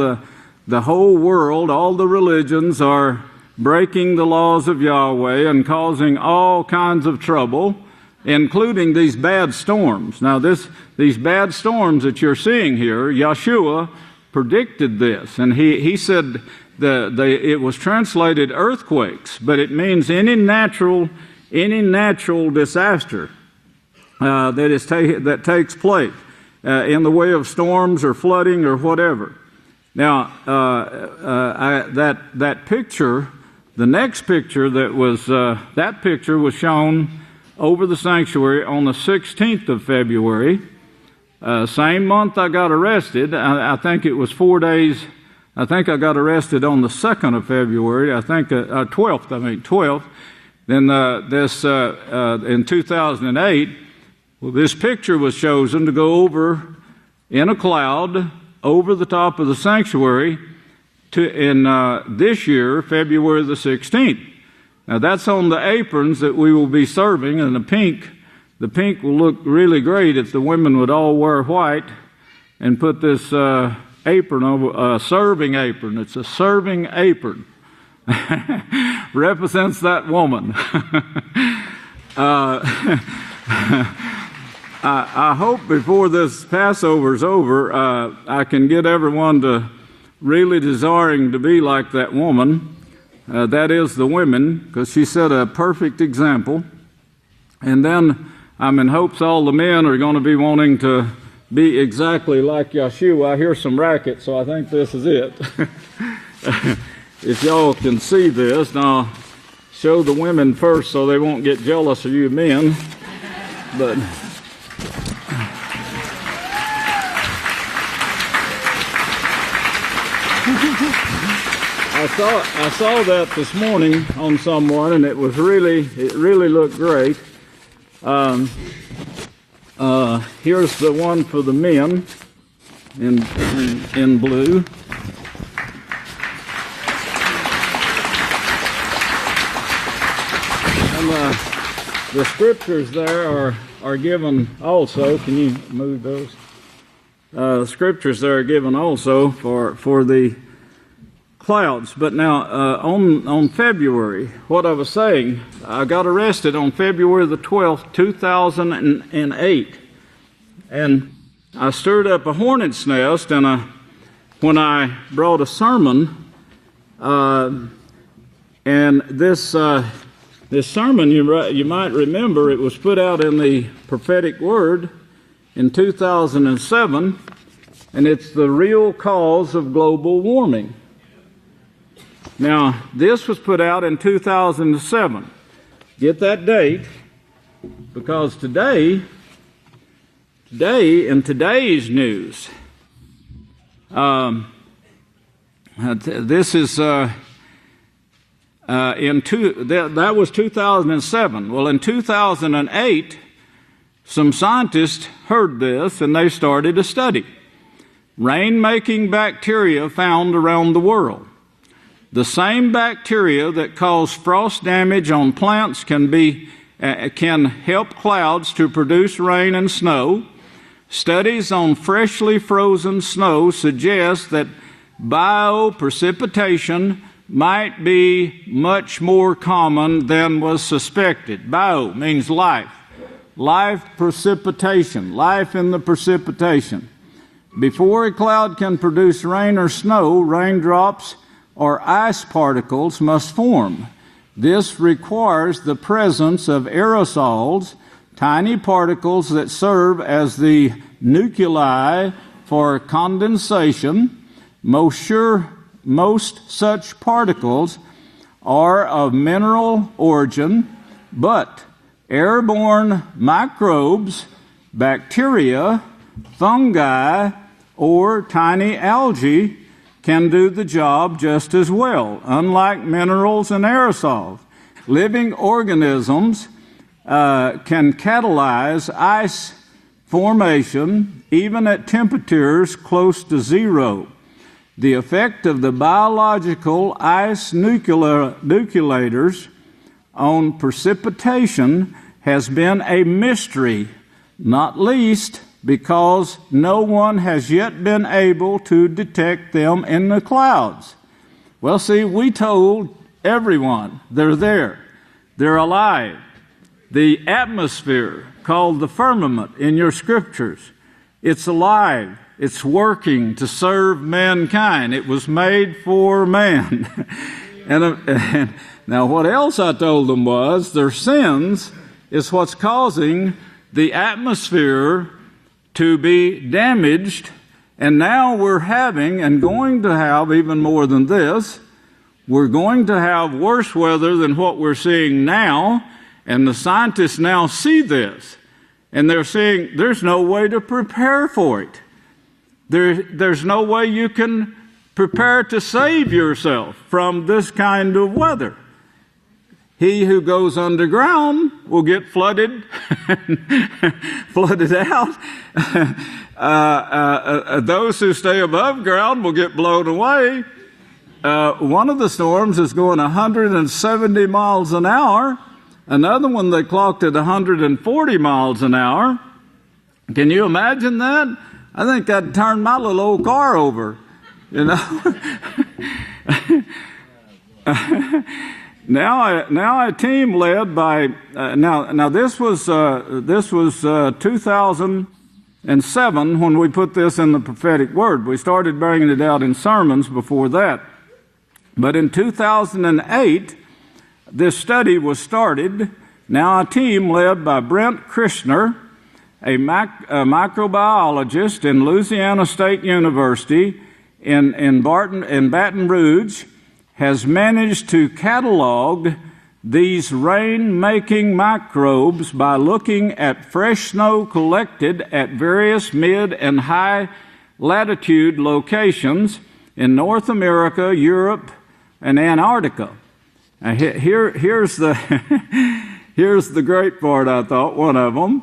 the whole world, all the religions are breaking the laws of Yahweh and causing all kinds of trouble, including these bad storms. Now, these bad storms that you're seeing here, Yeshua predicted this, and he said it was translated earthquakes, but it means any natural disaster that takes place in the way of storms or flooding or whatever. Now, that picture, the next picture that picture was shown over the sanctuary on the 16th of February. Same month I got arrested. I think it was 4 days. I think I got arrested on the 2nd of February. I think 12th. Then in 2008, well, this picture was chosen to go over in a cloud over the top of the sanctuary in this year, February the 16th. Now that's on the aprons that we will be serving, and the pink will look really great if the women would all wear white and put this apron over, a serving apron. It's a serving apron. Represents that woman. I hope before this Passover is over, I can get everyone to really desiring to be like that woman. That is the women, because she set a perfect example. And then I'm in hopes all the men are going to be wanting to be exactly like Yeshua. I hear some racket, so I think this is it. If y'all can see this, now I'll show the women first so they won't get jealous of you men. But I saw that this morning on someone, and it really looked great. Here's the one for the men in blue. And the scriptures there are given also. Can you move those? The scriptures there are given also for the clouds. But now on February, what I was saying, I got arrested on February the 12th, 2008. And I stirred up a hornet's nest, and when I brought a sermon, and this sermon, you might remember, it was put out in the Prophetic Word in 2007, and it's the real cause of global warming. Now, this was put out in 2007. Get that date, because today, in today's news, this is that was 2007. Well, in 2008, some scientists heard this and they started a study. Rain-making bacteria found around the world. The same bacteria that cause frost damage on plants can help clouds to produce rain and snow. Studies on freshly frozen snow suggest that bioprecipitation might be much more common than was suspected. Bio means life. Life precipitation, life in the precipitation. Before a cloud can produce rain or snow, raindrops or ice particles must form. This requires the presence of aerosols, tiny particles that serve as the nuclei for condensation. Most such particles are of mineral origin, but airborne microbes, bacteria, fungi, or tiny algae can do the job just as well, unlike minerals and aerosols. Living organisms can catalyze ice formation even at temperatures close to zero. The effect of the biological ice nucleators on precipitation has been a mystery, not least because no one has yet been able to detect them in the clouds. Well, see, we told everyone they're there. They're alive. The atmosphere, called the firmament in your scriptures, it's alive. It's working to serve mankind. It was made for man. and now what else I told them was their sins is what's causing the atmosphere to be damaged. And now we're having and going to have even more than this. We're going to have worse weather than what we're seeing now. And the scientists now see this. And they're saying there's no way to prepare for it. There's no way you can prepare to save yourself from this kind of weather. He who goes underground will get flooded, flooded out. Those who stay above ground will get blown away. One of the storms is going 170 miles an hour. Another one they clocked at 140 miles an hour. Can you imagine that? I think that'd turn my little old car over, you know. Now a team led by now this was 2007 when we put this in the prophetic word. We started bringing it out in sermons before that, but in 2008 this study was started. Now a team led by Brent Krishner, a microbiologist in Louisiana State University in Baton Rouge, has managed to catalog these rain-making microbes by looking at fresh snow collected at various mid and high latitude locations in North America, Europe, and Antarctica. Now, here's the here's the great part, I thought, one of them.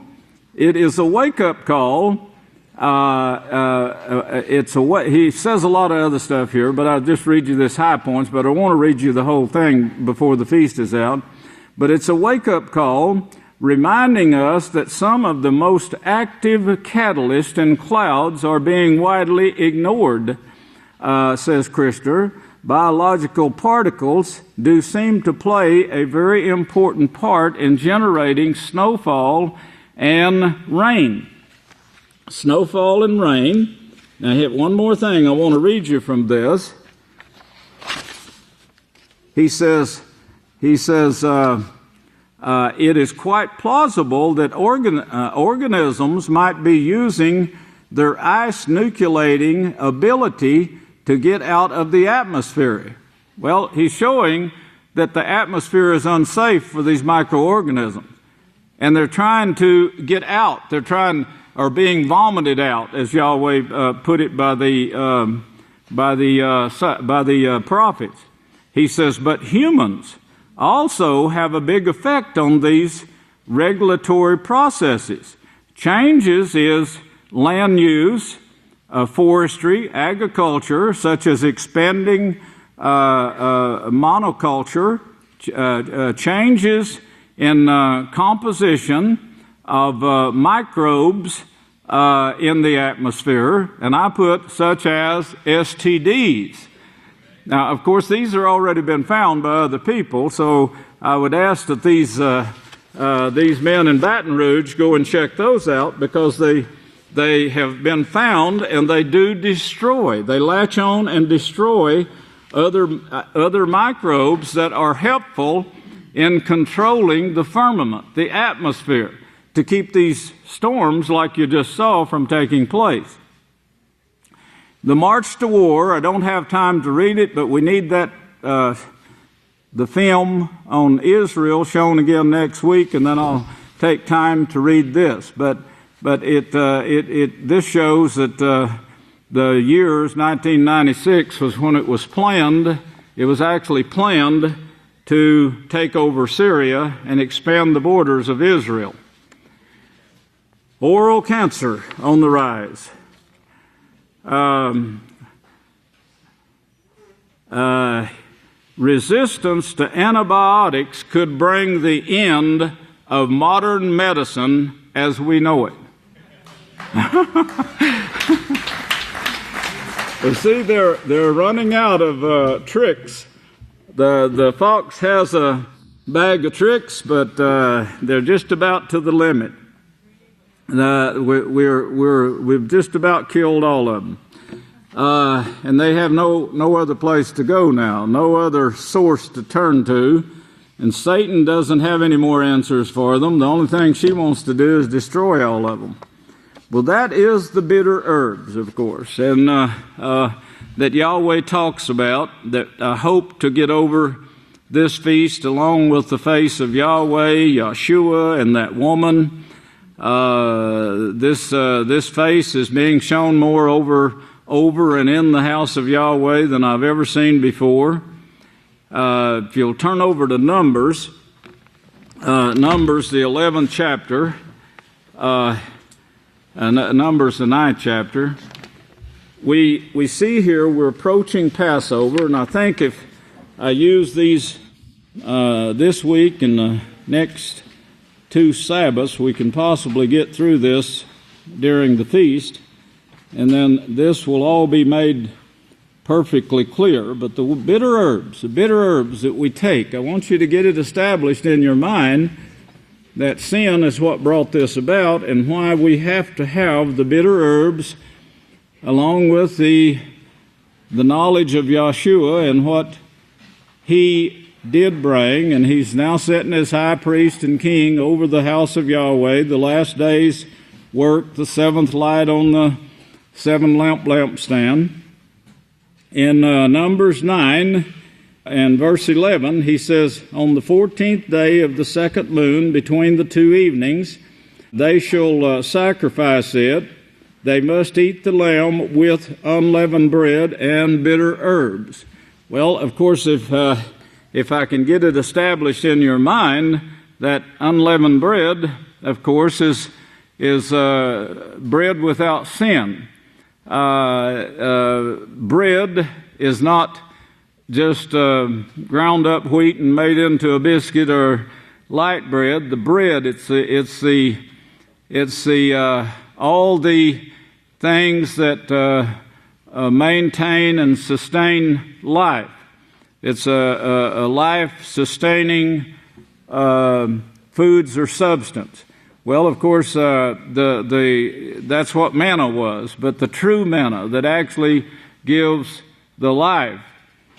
It is a wake-up call. He says a lot of other stuff here, but I'll just read you this high points, but I want to read you the whole thing before the feast is out. But it's a wake-up call reminding us that some of the most active catalysts in clouds are being widely ignored, says Christer. Biological particles do seem to play a very important part in generating snowfall and rain. Snowfall and rain. Now, hit one more thing I want to read you from this. He says, it is quite plausible that organisms might be using their ice nucleating ability to get out of the atmosphere. Well, he's showing that the atmosphere is unsafe for these microorganisms, and they're trying to get out. Are being vomited out, as Yahweh put it by the prophets. He says, but humans also have a big effect on these regulatory processes. Changes is land use, forestry, agriculture, such as expanding monoculture, changes in composition of microbes in the atmosphere, and I put such as STDs. Now, of course, these are already been found by other people, so I would ask that these men in Baton Rouge go and check those out, because they have been found and they do destroy. They latch on and destroy other microbes that are helpful in controlling the firmament, the atmosphere, to keep these storms like you just saw from taking place. The March to War, I don't have time to read it, but we need that the film on Israel shown again next week, and then I'll take time to read this. But this shows that the years 1996 was when it was planned. It was actually planned to take over Syria and expand the borders of Israel. Oral cancer on the rise. Resistance to antibiotics could bring the end of modern medicine as we know it. Well, see, they're running out of tricks. The fox has a bag of tricks, but they're just about to the limit. We've just about killed all of them, and they have no other place to go now, no other source to turn to, and Satan doesn't have any more answers for them. The only thing she wants to do is destroy all of them. Well, that is the bitter herbs, of course, and that Yahweh talks about, that I hope to get over this feast along with the face of Yahweh, Yeshua, and that woman. This face is being shown more over and in the house of Yahweh than I've ever seen before. If you'll turn over to Numbers, the 11th chapter, Numbers the 9th chapter, we see here we're approaching Passover, and I think if I use these this week and the next 2 Sabbaths, we can possibly get through this during the feast, and then this will all be made perfectly clear. But the bitter herbs that we take, I want you to get it established in your mind that sin is what brought this about, and why we have to have the bitter herbs along with the knowledge of Yeshua and what he did bring, and he's now sitting as high priest and king over the house of Yahweh, the last day's work, the 7th light on the 7-lamp lampstand. In Numbers 9 and verse 11, he says, on the 14th day of the 2nd moon, between the 2 evenings, they shall sacrifice it. They must eat the lamb with unleavened bread and bitter herbs. Well, of course, if I can get it established in your mind that unleavened bread, of course, is bread without sin. Bread is not just ground up wheat and made into a biscuit or light bread. The bread, it's all the things that maintain and sustain life. It's a life-sustaining foods or substance. Well, of course, that's what manna was, but the true manna that actually gives the life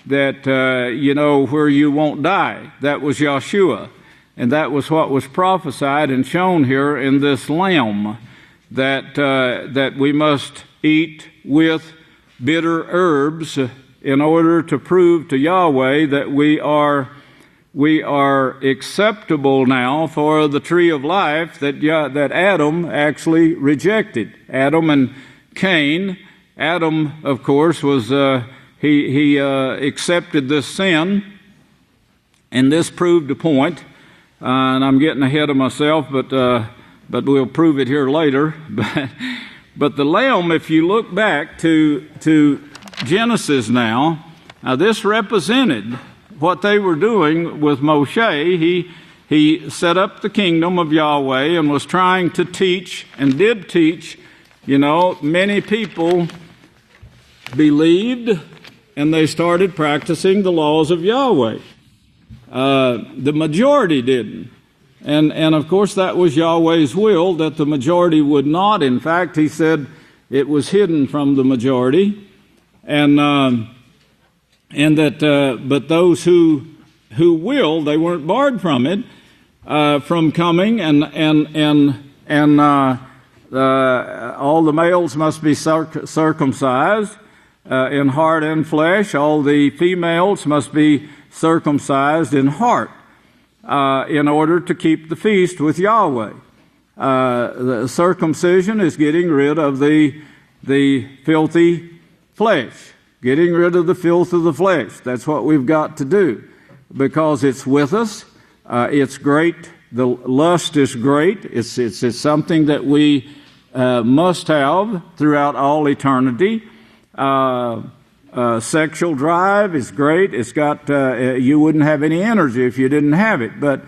that, where you won't die, that was Yahshua. And that was what was prophesied and shown here in this lamb, that we must eat with bitter herbs in order to prove to Yahweh that we are acceptable now for the tree of life that Adam actually rejected. Adam and Cain. Adam, of course, was he accepted this sin, and this proved a point. And I'm getting ahead of myself, but we'll prove it here later. But the lamb, if you look back to Genesis now, this represented what they were doing with Moshe. He set up the kingdom of Yahweh and was trying to teach, and did teach. Many people believed, and they started practicing the laws of Yahweh. The majority didn't. And of course that was Yahweh's will, that the majority would not. In fact, he said it was hidden from the majority. But those who will, they weren't barred from it, from coming, and all the males must be circumcised in heart and flesh. All the females must be circumcised in heart in order to keep the feast with Yahweh. The circumcision is getting rid of the filthy flesh, getting rid of the filth of the flesh. That's what we've got to do, because it's with us. It's great. The lust is great. It's something that we must have throughout all eternity. Sexual drive is great. It's got you wouldn't have any energy if you didn't have it, but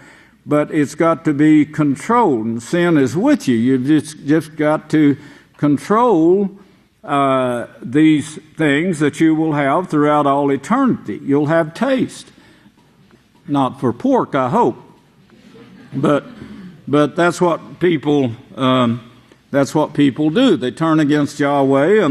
it's got to be controlled. And sin is with you. You've just got to control these things that you will have throughout all eternity. You'll have taste, not for pork, I hope, but that's what people do. They turn against Yahweh,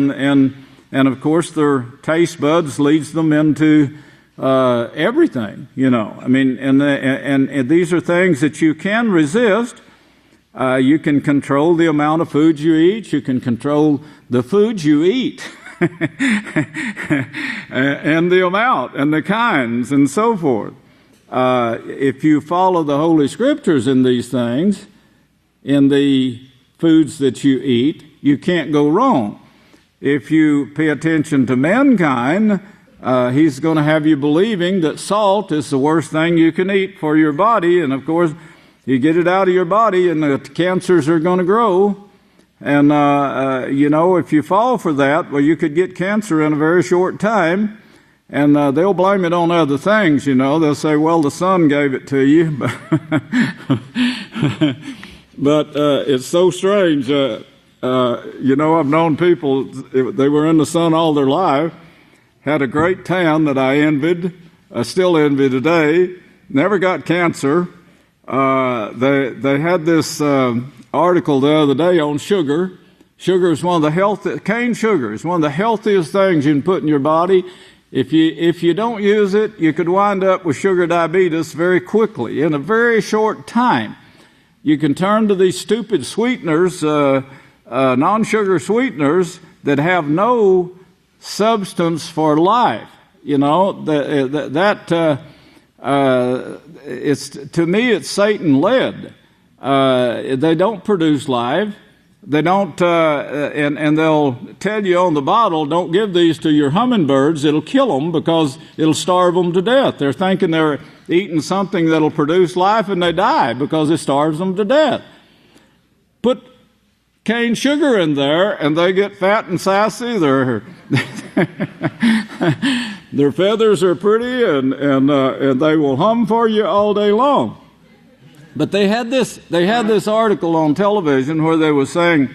and of course their taste buds leads them into everything. I mean, and these are things that you can resist. You can control the amount of food you eat. You can control the food you eat, and the amount and the kinds and so forth. If you follow the Holy Scriptures in these things, in the foods that you eat, you can't go wrong. If you pay attention to mankind, he's going to have you believing that salt is the worst thing you can eat for your body. And of course, you get it out of your body and the cancers are going to grow. And, if you fall for that, well, you could get cancer in a very short time. And they'll blame it on other things, They'll say, well, the sun gave it to you. But it's so strange. I've known people, they were in the sun all their life, had a great tan that I envied, still envy today, never got cancer. They had this article the other day on sugar. Sugar is one of the cane sugar is one of the healthiest things you can put in your body. If you don't use it, you could wind up with sugar diabetes very quickly, in a very short time. You can turn to these stupid sweeteners, non-sugar sweeteners that have no substance for life. It's, to me, it's Satan led. They don't produce life. They don't, and they'll tell you on the bottle, don't give these to your hummingbirds. It'll kill them because it'll starve them to death. They're thinking they're eating something that'll produce life, and they die because it starves them to death. Put cane sugar in there, and they get fat and sassy. Their feathers are pretty, and they will hum for you all day long. But they had this article on television where they were saying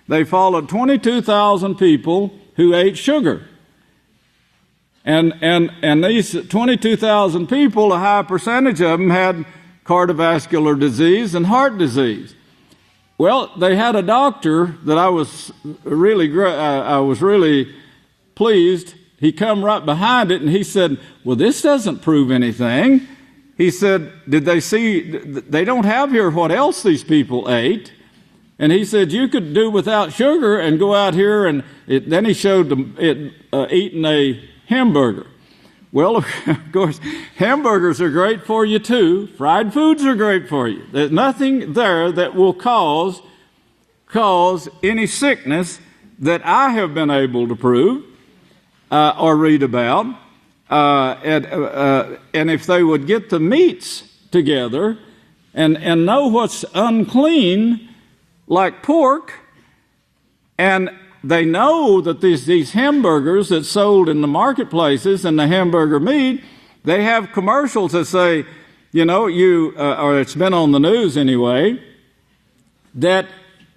they followed 22,000 people who ate sugar. And these 22,000 people, a high percentage of them had cardiovascular disease and heart disease. Well, they had a doctor that I was really pleased. He come right behind it and he said, well, this doesn't prove anything. He said, did they see, they don't have here what else these people ate. And he said, you could do without sugar and go out here and then he showed them eating a hamburger. Well, of course, hamburgers are great for you too. Fried foods are great for you. There's nothing there that will cause any sickness that I have been able to prove or read about. And if they would get the meats together and know what's unclean, like pork, and they know that these hamburgers that's sold in the marketplaces and the hamburger meat, they have commercials that say, or it's been on the news anyway, that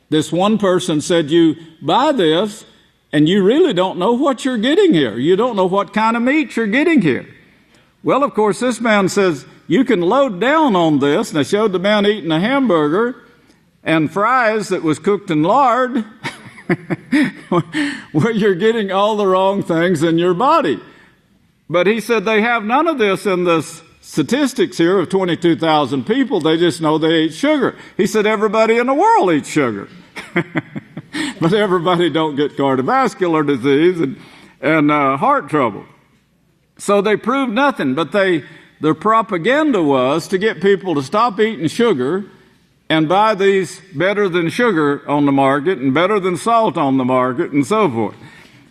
this one person said, you buy this, and you really don't know what you're getting here. You don't know what kind of meat you're getting here. Well, of course, this man says, you can load down on this. And I showed the man eating a hamburger and fries that was cooked in lard, where you're getting all the wrong things in your body. But he said they have none of this in the statistics here of 22,000 people. They just know they eat sugar. He said everybody in the world eats sugar. But everybody don't get cardiovascular disease and heart trouble. So they proved nothing, but their propaganda was to get people to stop eating sugar and buy these better than sugar on the market and better than salt on the market and so forth.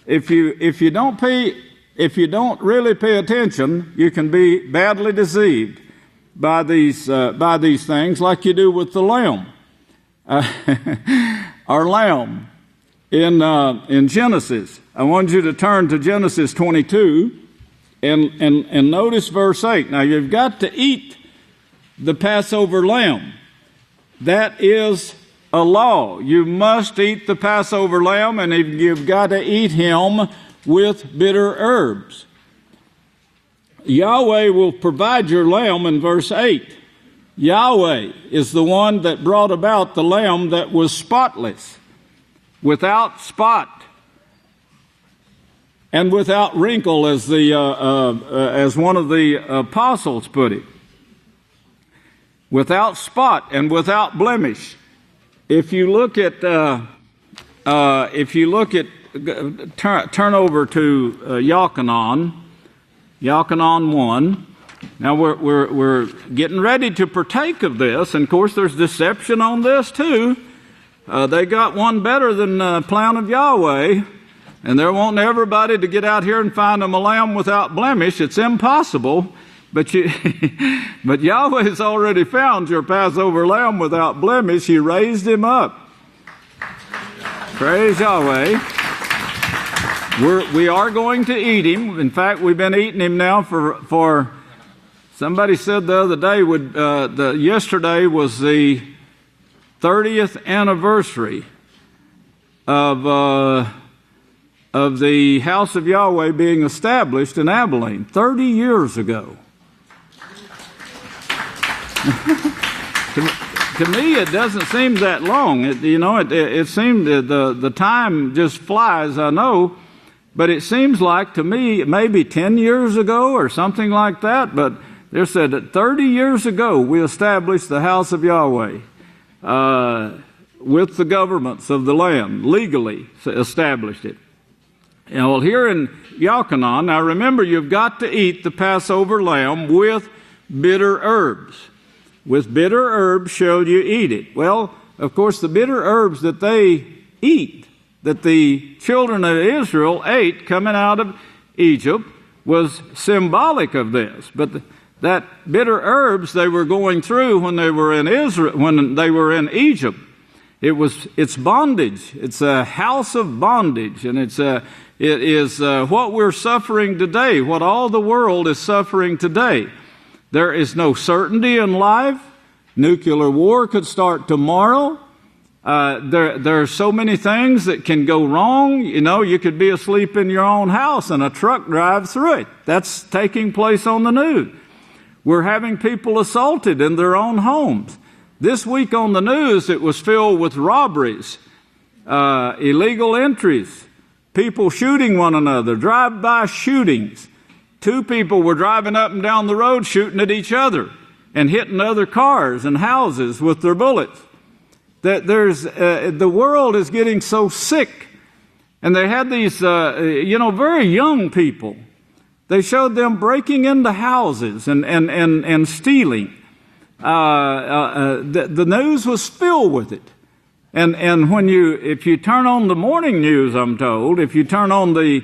If you don't really pay attention, you can be badly deceived by these things, like you do with the lamb. Our lamb in Genesis. I want you to turn to Genesis 22 and notice verse 8. Now you've got to eat the Passover lamb. That is a law. You must eat the Passover lamb, and you've got to eat him with bitter herbs. Yahweh will provide your lamb in verse 8. Yahweh is the one that brought about the lamb that was spotless, without spot, and without wrinkle, as one of the apostles put it. Without spot and without blemish. If you look at, turn over to Yochanan 1. Now we're getting ready to partake of this, and of course there's deception on this too. They got one better than the plan of Yahweh, and they're wanting everybody to get out here and find them a lamb without blemish. It's impossible, but Yahweh has already found your Passover lamb without blemish. He raised him up. Praise Yahweh. We are going to eat him. In fact, we've been eating him now for somebody said the other day, yesterday was the 30th anniversary of the House of Yahweh being established in Abelin 30 years ago. To me, it doesn't seem that long. It seemed the time just flies, I know, but it seems like to me maybe 10 years ago or something like that. But they said that 30 years ago we established the House of Yahweh with the governments of the land, legally established it. Well, here in Yochanan, now remember, you've got to eat the Passover lamb with bitter herbs. With bitter herbs shall you eat it. Well, of course, the bitter herbs that they eat, that the children of Israel ate coming out of Egypt, was symbolic of this. But that bitter herbs they were going through when they were in Israel, when they were in Egypt, it's bondage. It's a house of bondage, and it is what we're suffering today, what all the world is suffering today. There is no certainty in life. Nuclear war could start tomorrow. There are so many things that can go wrong. You know, you could be asleep in your own house and a truck drives through it. That's taking place on the news. We're having people assaulted in their own homes. This week on the news, it was filled with robberies, illegal entries, people shooting one another, drive-by shootings. 2 people were driving up and down the road shooting at each other and hitting other cars and houses with their bullets. The world is getting so sick. And they had these, very young people. They showed them breaking into houses and stealing. The news was filled with it. And if you turn on the morning news, I'm told, if you turn on the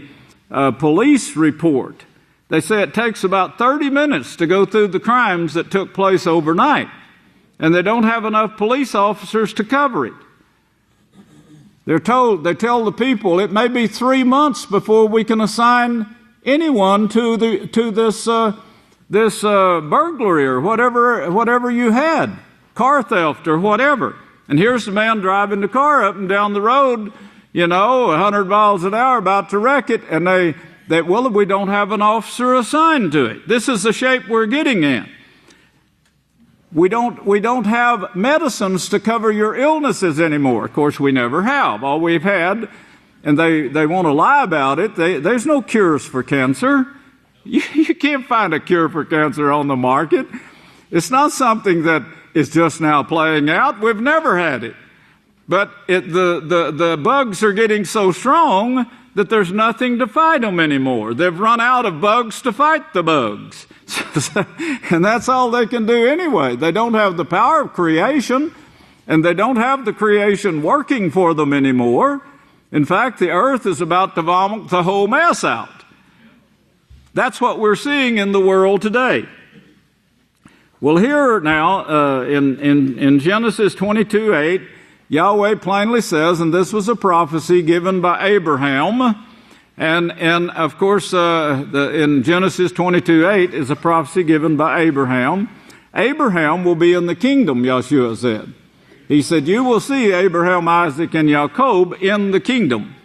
police report, they say it takes about 30 minutes to go through the crimes that took place overnight. And they don't have enough police officers to cover it. They tell the people it may be 3 months before we can assign anyone to this burglary or whatever you had, car theft or whatever. And here's the man driving the car up and down the road, 100 miles an hour, about to wreck it, and we don't have an officer assigned to it. This is the shape we're getting in. We don't have medicines to cover your illnesses anymore. Of course, we never have. All we've had, and they want to lie about it, there's no cures for cancer. You can't find a cure for cancer on the market. It's not something that is just now playing out. We've never had it. But the bugs are getting so strong that there's nothing to fight them anymore. They've run out of bugs to fight the bugs. And that's all they can do anyway. They don't have the power of creation, and they don't have the creation working for them anymore. In fact, the earth is about to vomit the whole mess out. That's what we're seeing in the world today. Well, here now, in Genesis 22:8, Yahweh plainly says, and this was a prophecy given by Abraham, and of course, in Genesis 22:8 is a prophecy given by Abraham. Abraham will be in the kingdom, Yeshua said. He said, you will see Abraham, Isaac, and Jacob in the kingdom,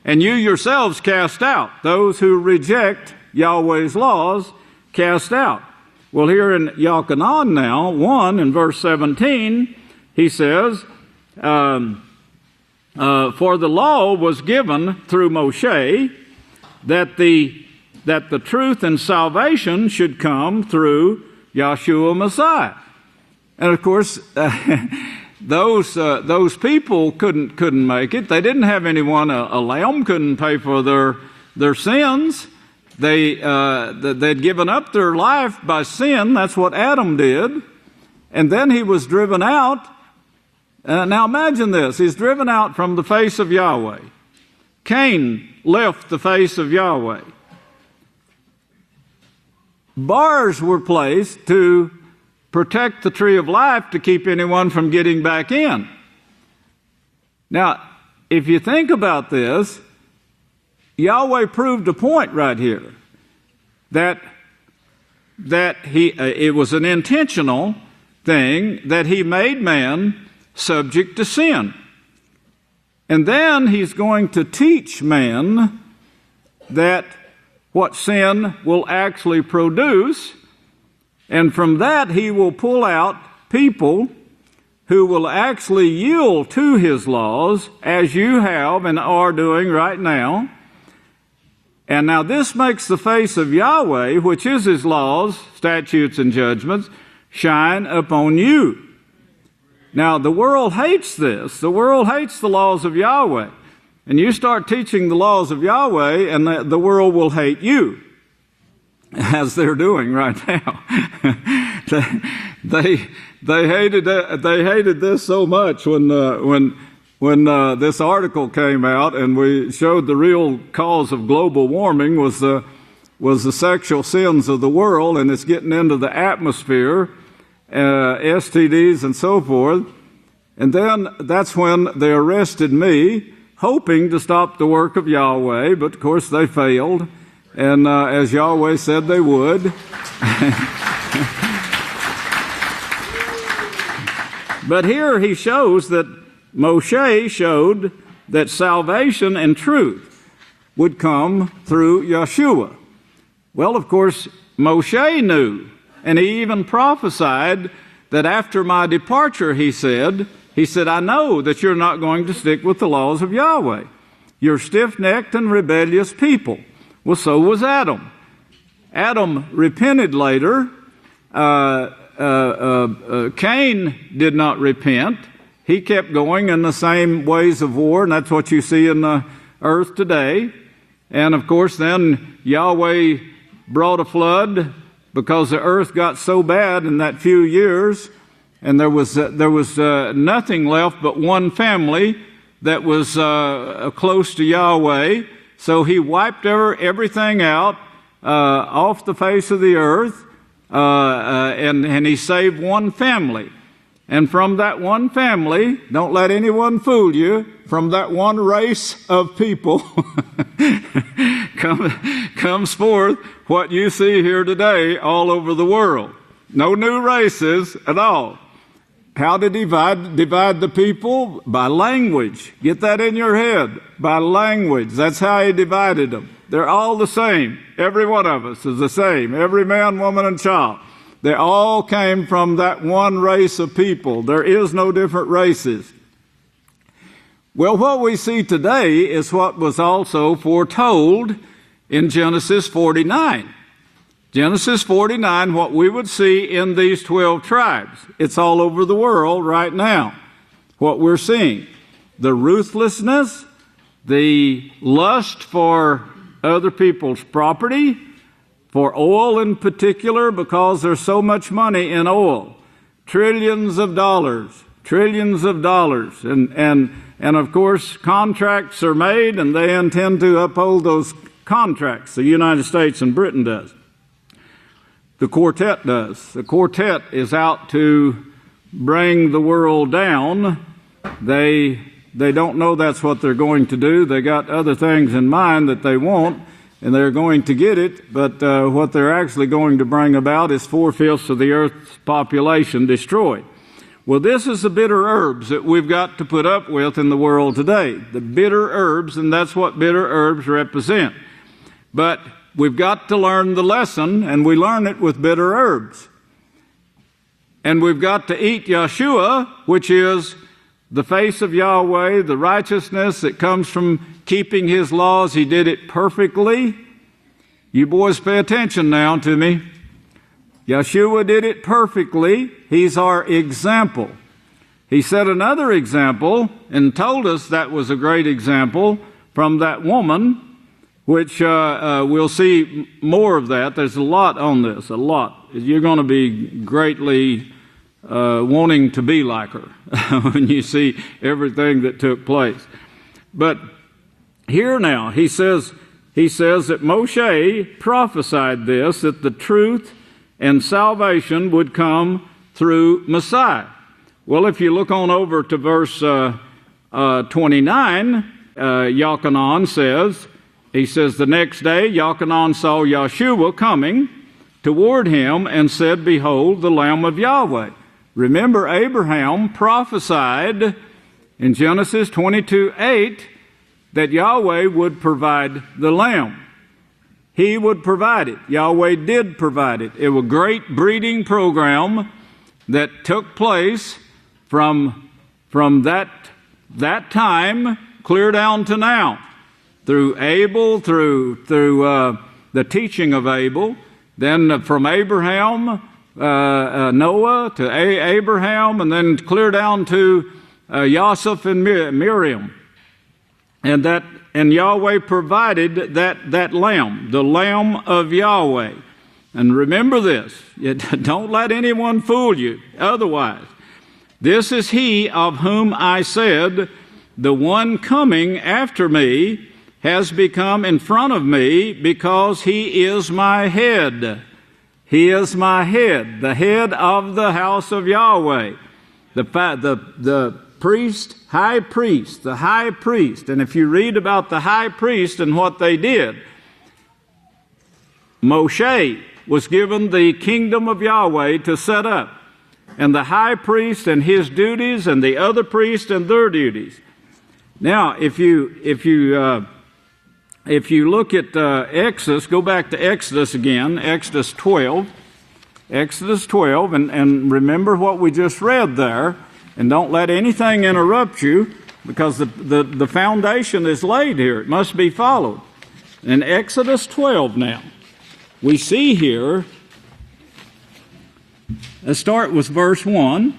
and you yourselves cast out. Those who reject Yahweh's laws, cast out. Well, here in Yochanan now, 1 in verse 17, he says, for the law was given through Moshe that the truth and salvation should come through Yahshua Messiah. And of course, those people couldn't make it. They didn't have anyone. A lamb couldn't pay for their sins. They'd given up their life by sin. That's what Adam did. And then he was driven out. Now imagine this. He's driven out from the face of Yahweh. Cain left the face of Yahweh. Bars were placed to protect the tree of life to keep anyone from getting back in. Now, if you think about this, Yahweh proved a point right here that it was an intentional thing that he made man subject to sin. And then he's going to teach man that what sin will actually produce, and from that he will pull out people who will actually yield to his laws, as you have and are doing right now. And now this makes the face of Yahweh, which is his laws, statutes, and judgments, shine upon you. Now, the world hates this. The world hates the laws of Yahweh. And you start teaching the laws of Yahweh, and the world will hate you, as they're doing right now. they hated this so much when this article came out, and we showed the real cause of global warming was the sexual sins of the world, and it's getting into the atmosphere, STDs and so forth. And then that's when they arrested me, hoping to stop the work of Yahweh, but of course they failed, and as Yahweh said they would. But here he shows that Moshe showed that salvation and truth would come through Yeshua. Well, of course, Moshe knew, and he even prophesied that after my departure, he said, I know that you're not going to stick with the laws of Yahweh. You're stiff-necked and rebellious people. Well, so was Adam. Adam repented later. Cain did not repent. He kept going in the same ways of war, and that's what you see in the earth today. And of course, then Yahweh brought a flood because the earth got so bad in that few years, and there was nothing left but one family that was close to Yahweh. So he wiped everything out off the face of the earth. And he saved one family. And from that one family, don't let anyone fool you, from that one race of people comes forth what you see here today all over the world. No new races at all. How did he divide the people? By language. Get that in your head. By language. That's how he divided them. They're all the same. Every one of us is the same. Every man, woman, and child. They all came from that one race of people. There is no different races. Well, what we see today is what was also foretold in Genesis 49. Genesis 49, what we would see in these 12 tribes. It's all over the world right now, what we're seeing. The ruthlessness, the lust for other people's property, for oil in particular, because there's so much money in oil. Trillions of dollars. And of course, contracts are made, and they intend to uphold those contracts. The United States and Britain does. The quartet does. The quartet is out to bring the world down. They don't know that's what they're going to do. They got other things in mind that they want, and they're going to get it. But what they're actually going to bring about is 4/5 of the earth's population destroyed. Well, this is the bitter herbs that we've got to put up with in the world today. The bitter herbs, and that's what bitter herbs represent. But we've got to learn the lesson, and we learn it with bitter herbs. And we've got to eat Yeshua, which is the face of Yahweh, the righteousness that comes from keeping His laws. He did it perfectly. You boys pay attention now to me. Yeshua did it perfectly. He's our example. He set another example and told us that was a great example from that woman, which we'll see more of that. There's a lot on this, a lot. You're going to be greatly wanting to be like her when you see everything that took place. But here now, he says that Moshe prophesied this, that the truth and salvation would come through Messiah. Well, if you look on over to verse 29, Yochanan says, he says, the next day Yochanan saw Yeshua coming toward him and said, behold, the Lamb of Yahweh. Remember, Abraham prophesied in Genesis 22:8 that Yahweh would provide the lamb. He would provide it. Yahweh did provide it. It was a great breeding program that took place from that time clear down to now. Through Abel, through the teaching of Abel, then from Abraham, Noah to Abraham, and then clear down to Joseph and Miriam. And Yahweh provided that lamb, the Lamb of Yahweh. And remember this, don't let anyone fool you otherwise. This is he of whom I said, the one coming after me has become in front of me because he is my head. He is my head, the head of the house of Yahweh. The priest, high priest, the high priest. And if you read about the high priest and what they did, Moshe was given the kingdom of Yahweh to set up, and the high priest and his duties, and the other priests and their duties. Now, if you look at Exodus, go back to Exodus again, Exodus 12, and remember what we just read there, and don't let anything interrupt you, because the foundation is laid here. It must be followed. In Exodus 12 now, we see here, let's start with verse 1.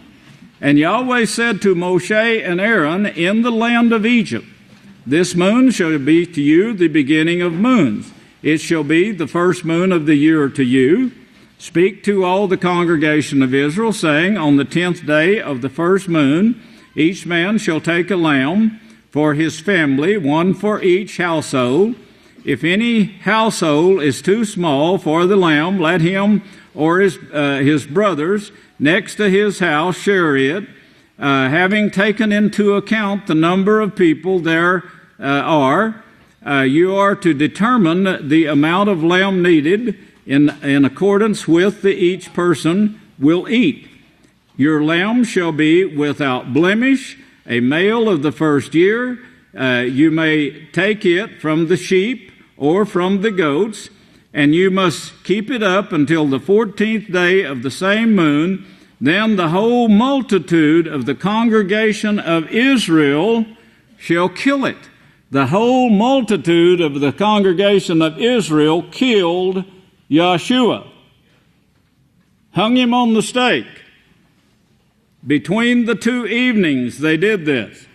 And Yahweh said to Moshe and Aaron in the land of Egypt, this moon shall be to you the beginning of moons. It shall be the first moon of the year to you. Speak to all the congregation of Israel, saying, on the 10th day of the first moon, each man shall take a lamb for his family, one for each household. If any household is too small for the lamb, let him or his brothers next to his house share it, having taken into account the number of people there are. You are to determine the amount of lamb needed in accordance with the each person will eat. Your lamb shall be without blemish, a male of the first year. You may take it from the sheep or from the goats, and you must keep it up until the 14th day of the same moon. Then the whole multitude of the congregation of Israel shall kill it. The whole multitude of the congregation of Israel killed Yahshua, hung him on the stake. Between the two evenings they did this.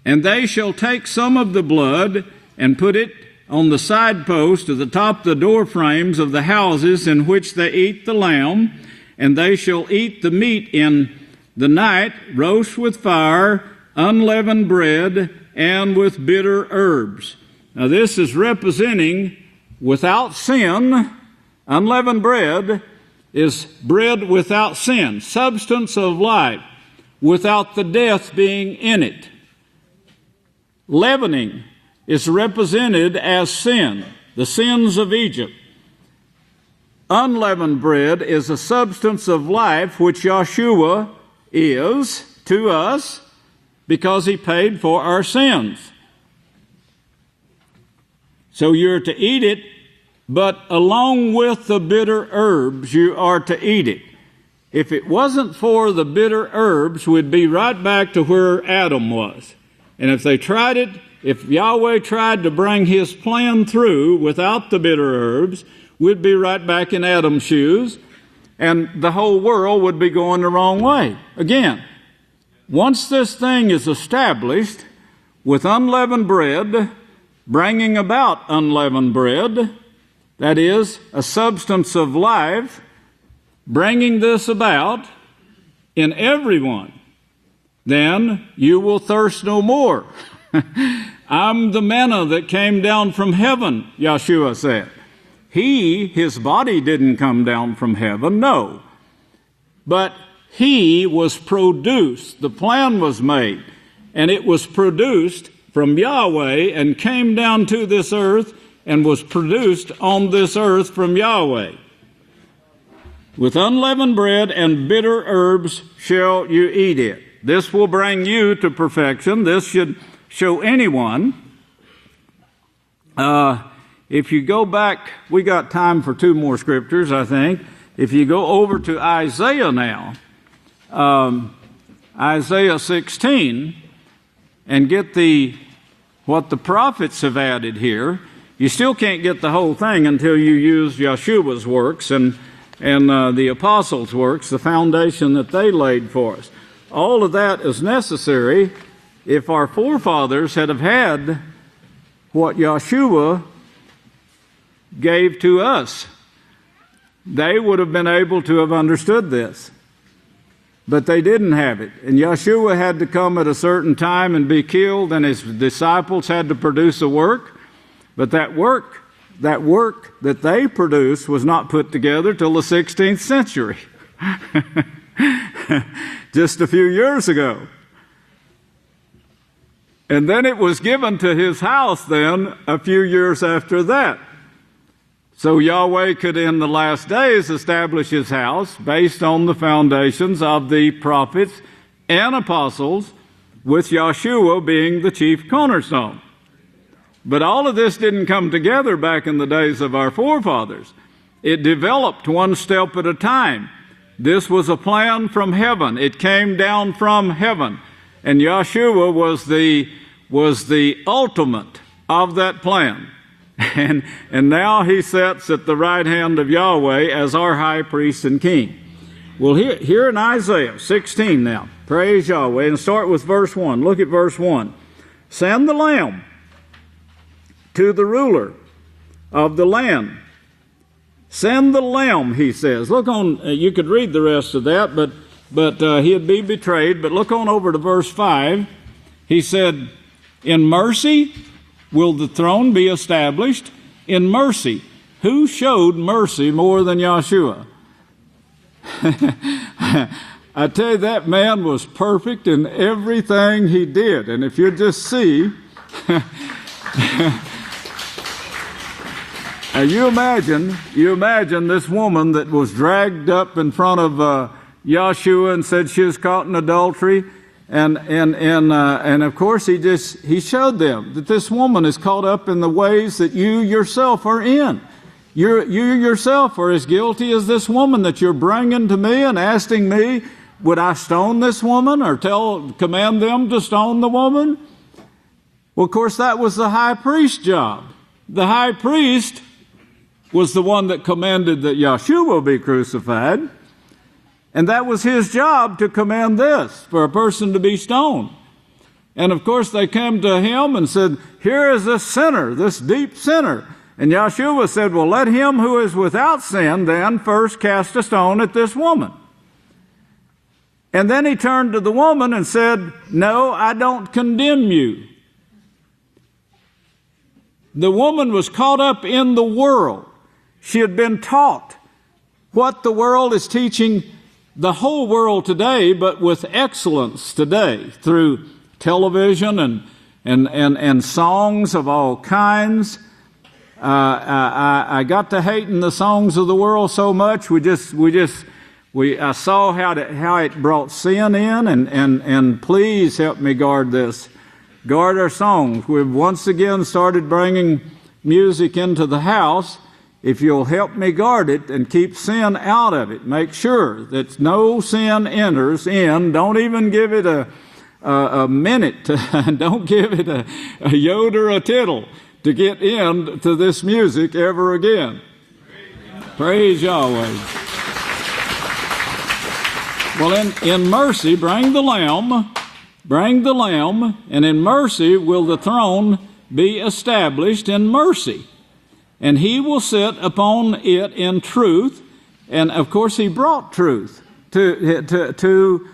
And they shall take some of the blood and put it on the side post of the top of the door frames of the houses in which they eat the lamb, and they shall eat the meat in the night, roast with fire, unleavened bread, and with bitter herbs. Now this is representing without sin. Unleavened bread is bread without sin, substance of life, without the death being in it. Leavening is represented as sin, the sins of Egypt. Unleavened bread is a substance of life, which Yahshua is to us because he paid for our sins. So you're to eat it, but along with the bitter herbs, you are to eat it. If it wasn't for the bitter herbs, we'd be right back to where Adam was. And if they tried it, if Yahweh tried to bring his plan through without the bitter herbs, we'd be right back in Adam's shoes, and the whole world would be going the wrong way. Again, once this thing is established with unleavened bread, bringing about unleavened bread, that is, a substance of life, bringing this about in everyone, then you will thirst no more. I'm the manna that came down from heaven, Yahshua said. His body didn't come down from heaven, no. But he was produced. The plan was made, and it was produced from Yahweh and came down to this earth and was produced on this earth from Yahweh. With unleavened bread and bitter herbs shall you eat it. This will bring you to perfection. This should show anyone. If you go back, we got time for two more scriptures, I think. If you go over to Isaiah now, Isaiah 16, and get what the prophets have added here, you still can't get the whole thing until you use Yeshua's works and the apostles' works, the foundation that they laid for us. All of that is necessary if our forefathers had have had what Yahshua gave to us. They would have been able to have understood this. But they didn't have it. And Yeshua had to come at a certain time and be killed, and his disciples had to produce a work. But that work that they produced was not put together till the 16th century. Just a few years ago. And then it was given to his house then a few years after that. So Yahweh could in the last days establish his house based on the foundations of the prophets and apostles, with Yeshua being the chief cornerstone. But all of this didn't come together back in the days of our forefathers. It developed one step at a time. This was a plan from heaven. It came down from heaven. And Yeshua was the ultimate of that plan. And now he sits at the right hand of Yahweh as our high priest and king. Well, here in Isaiah 16 now, praise Yahweh, and start with verse 1. Look at verse 1. Send the lamb to the ruler of the land. Send the lamb, he says. Look on, you could read the rest of that, but he'd be betrayed. But look on over to verse 5. He said, in mercy will the throne be established? In mercy. Who showed mercy more than Yeshua? I tell you, that man was perfect in everything he did. And if you just see, you imagine this woman that was dragged up in front of Yeshua and said she was caught in adultery. And of course he showed them that this woman is caught up in the ways that you yourself are in. You yourself are as guilty as this woman that you're bringing to me and asking me, would I stone this woman or command them to stone the woman? Well, of course, that was the high priest's job. The high priest was the one that commanded that Yeshua be crucified. And that was his job to command this, for a person to be stoned. And of course they came to him and said, here is this sinner, this deep sinner. And Yeshua said, well, let him who is without sin then first cast a stone at this woman. And then he turned to the woman and said, no, I don't condemn you. The woman was caught up in the world. She had been taught what the world is teaching the whole world today, but with excellence today through television and songs of all kinds. I got to hating the songs of the world so much. I saw how it brought sin in, and please help me guard this. Guard our songs. We've once again started bringing music into the house. If you'll help me guard it and keep sin out of it, make sure that no sin enters in. Don't even give it a minute. Don't give it a yod or a tittle to get into this music ever again. Praise Yahweh. Well, in mercy, bring the lamb, and in mercy will the throne be established in mercy. And he will sit upon it in truth. And of course he brought truth to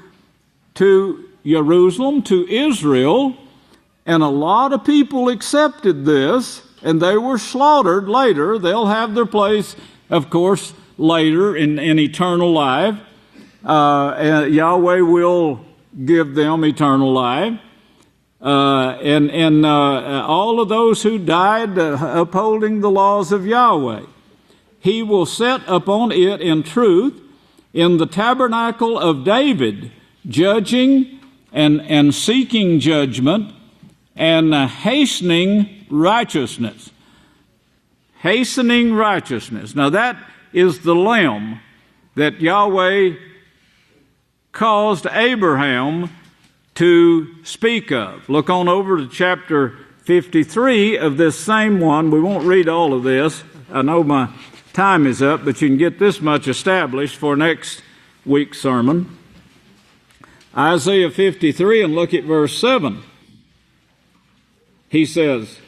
Jerusalem, to Israel. And a lot of people accepted this, and they were slaughtered later. They'll have their place, of course, later in eternal life. And Yahweh will give them eternal life. All of those who died upholding the laws of Yahweh. He will set upon it in truth, in the tabernacle of David, judging and seeking judgment and hastening righteousness. Hastening righteousness. Now that is the lamb that Yahweh caused Abraham to speak of. Look on over to chapter 53 of this same one. We won't read all of this. I know my time is up, but you can get this much established for next week's sermon. Isaiah 53, and look at verse 7. He says,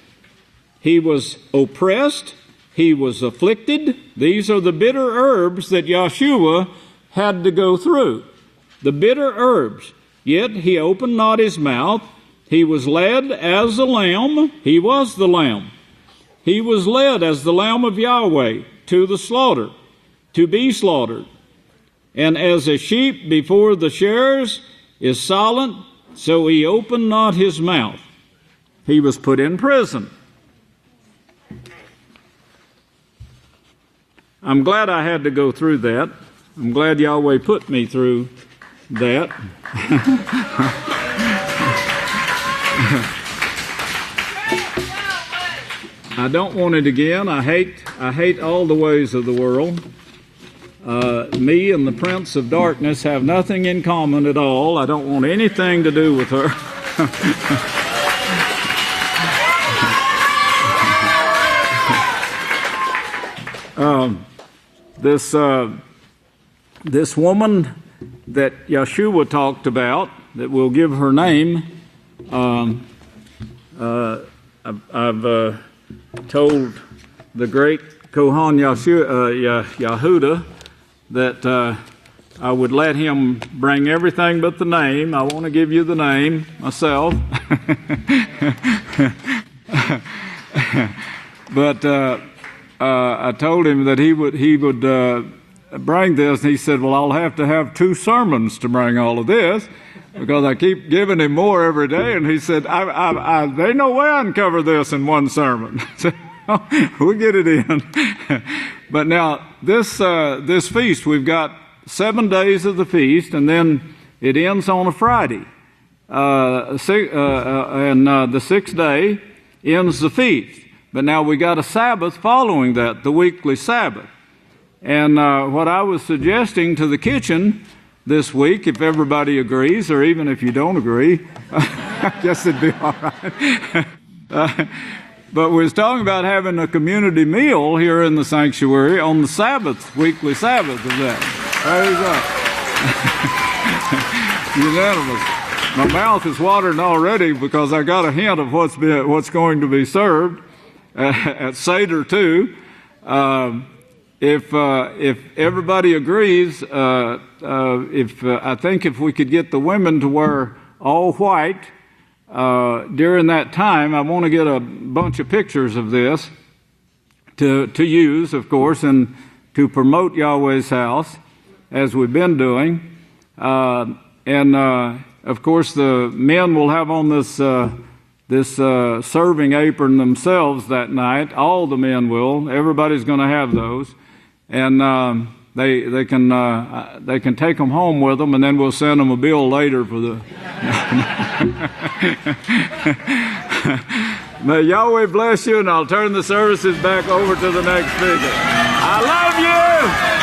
he was oppressed he was afflicted. These are the bitter herbs that Yeshua had to go through. The bitter herbs. Yet he opened not his mouth. He was led as a lamb. He was the lamb. He was led as the Lamb of Yahweh to the slaughter, to be slaughtered. And as a sheep before the shearers is silent, so he opened not his mouth. He was put in prison. I'm glad I had to go through that. I'm glad Yahweh put me through that. I don't want it again. I hate all the ways of the world. Me and the prince of darkness have nothing in common at all. I don't want anything to do with her. This woman that Yeshua talked about, that we'll give her name, I've told the great Kohan Yehuda that I would let him bring everything but the name. I want to give you the name myself. But I told him that he would bring this, and he said, well, I'll have to have 2 sermons to bring all of this, because I keep giving him more every day. And he said, there ain't no way I can cover this in one sermon. So, we'll get it in. But now, this feast, we've got 7 days of the feast, and then it ends on a Friday. And the 6th day ends the feast. But now we got a Sabbath following that, the weekly Sabbath. And what I was suggesting to the kitchen this week, if everybody agrees, or even if you don't agree, I guess it'd be all right. But we was talking about having a community meal here in the sanctuary on the Sabbath, weekly Sabbath of that. Praise God. Unanimous. My mouth is watering already because I got a hint of what's going to be served at Seder too. If everybody agrees, I think if we could get the women to wear all white during that time, I want to get a bunch of pictures of this to use, of course, and to promote Yahweh's house as we've been doing. And of course, the men will have on this serving apron themselves that night. All the men will. Everybody's going to have those. And they can take them home with them, and then we'll send them a bill later for the. May Yahweh bless you, and I'll turn the services back over to the next speaker. I love you.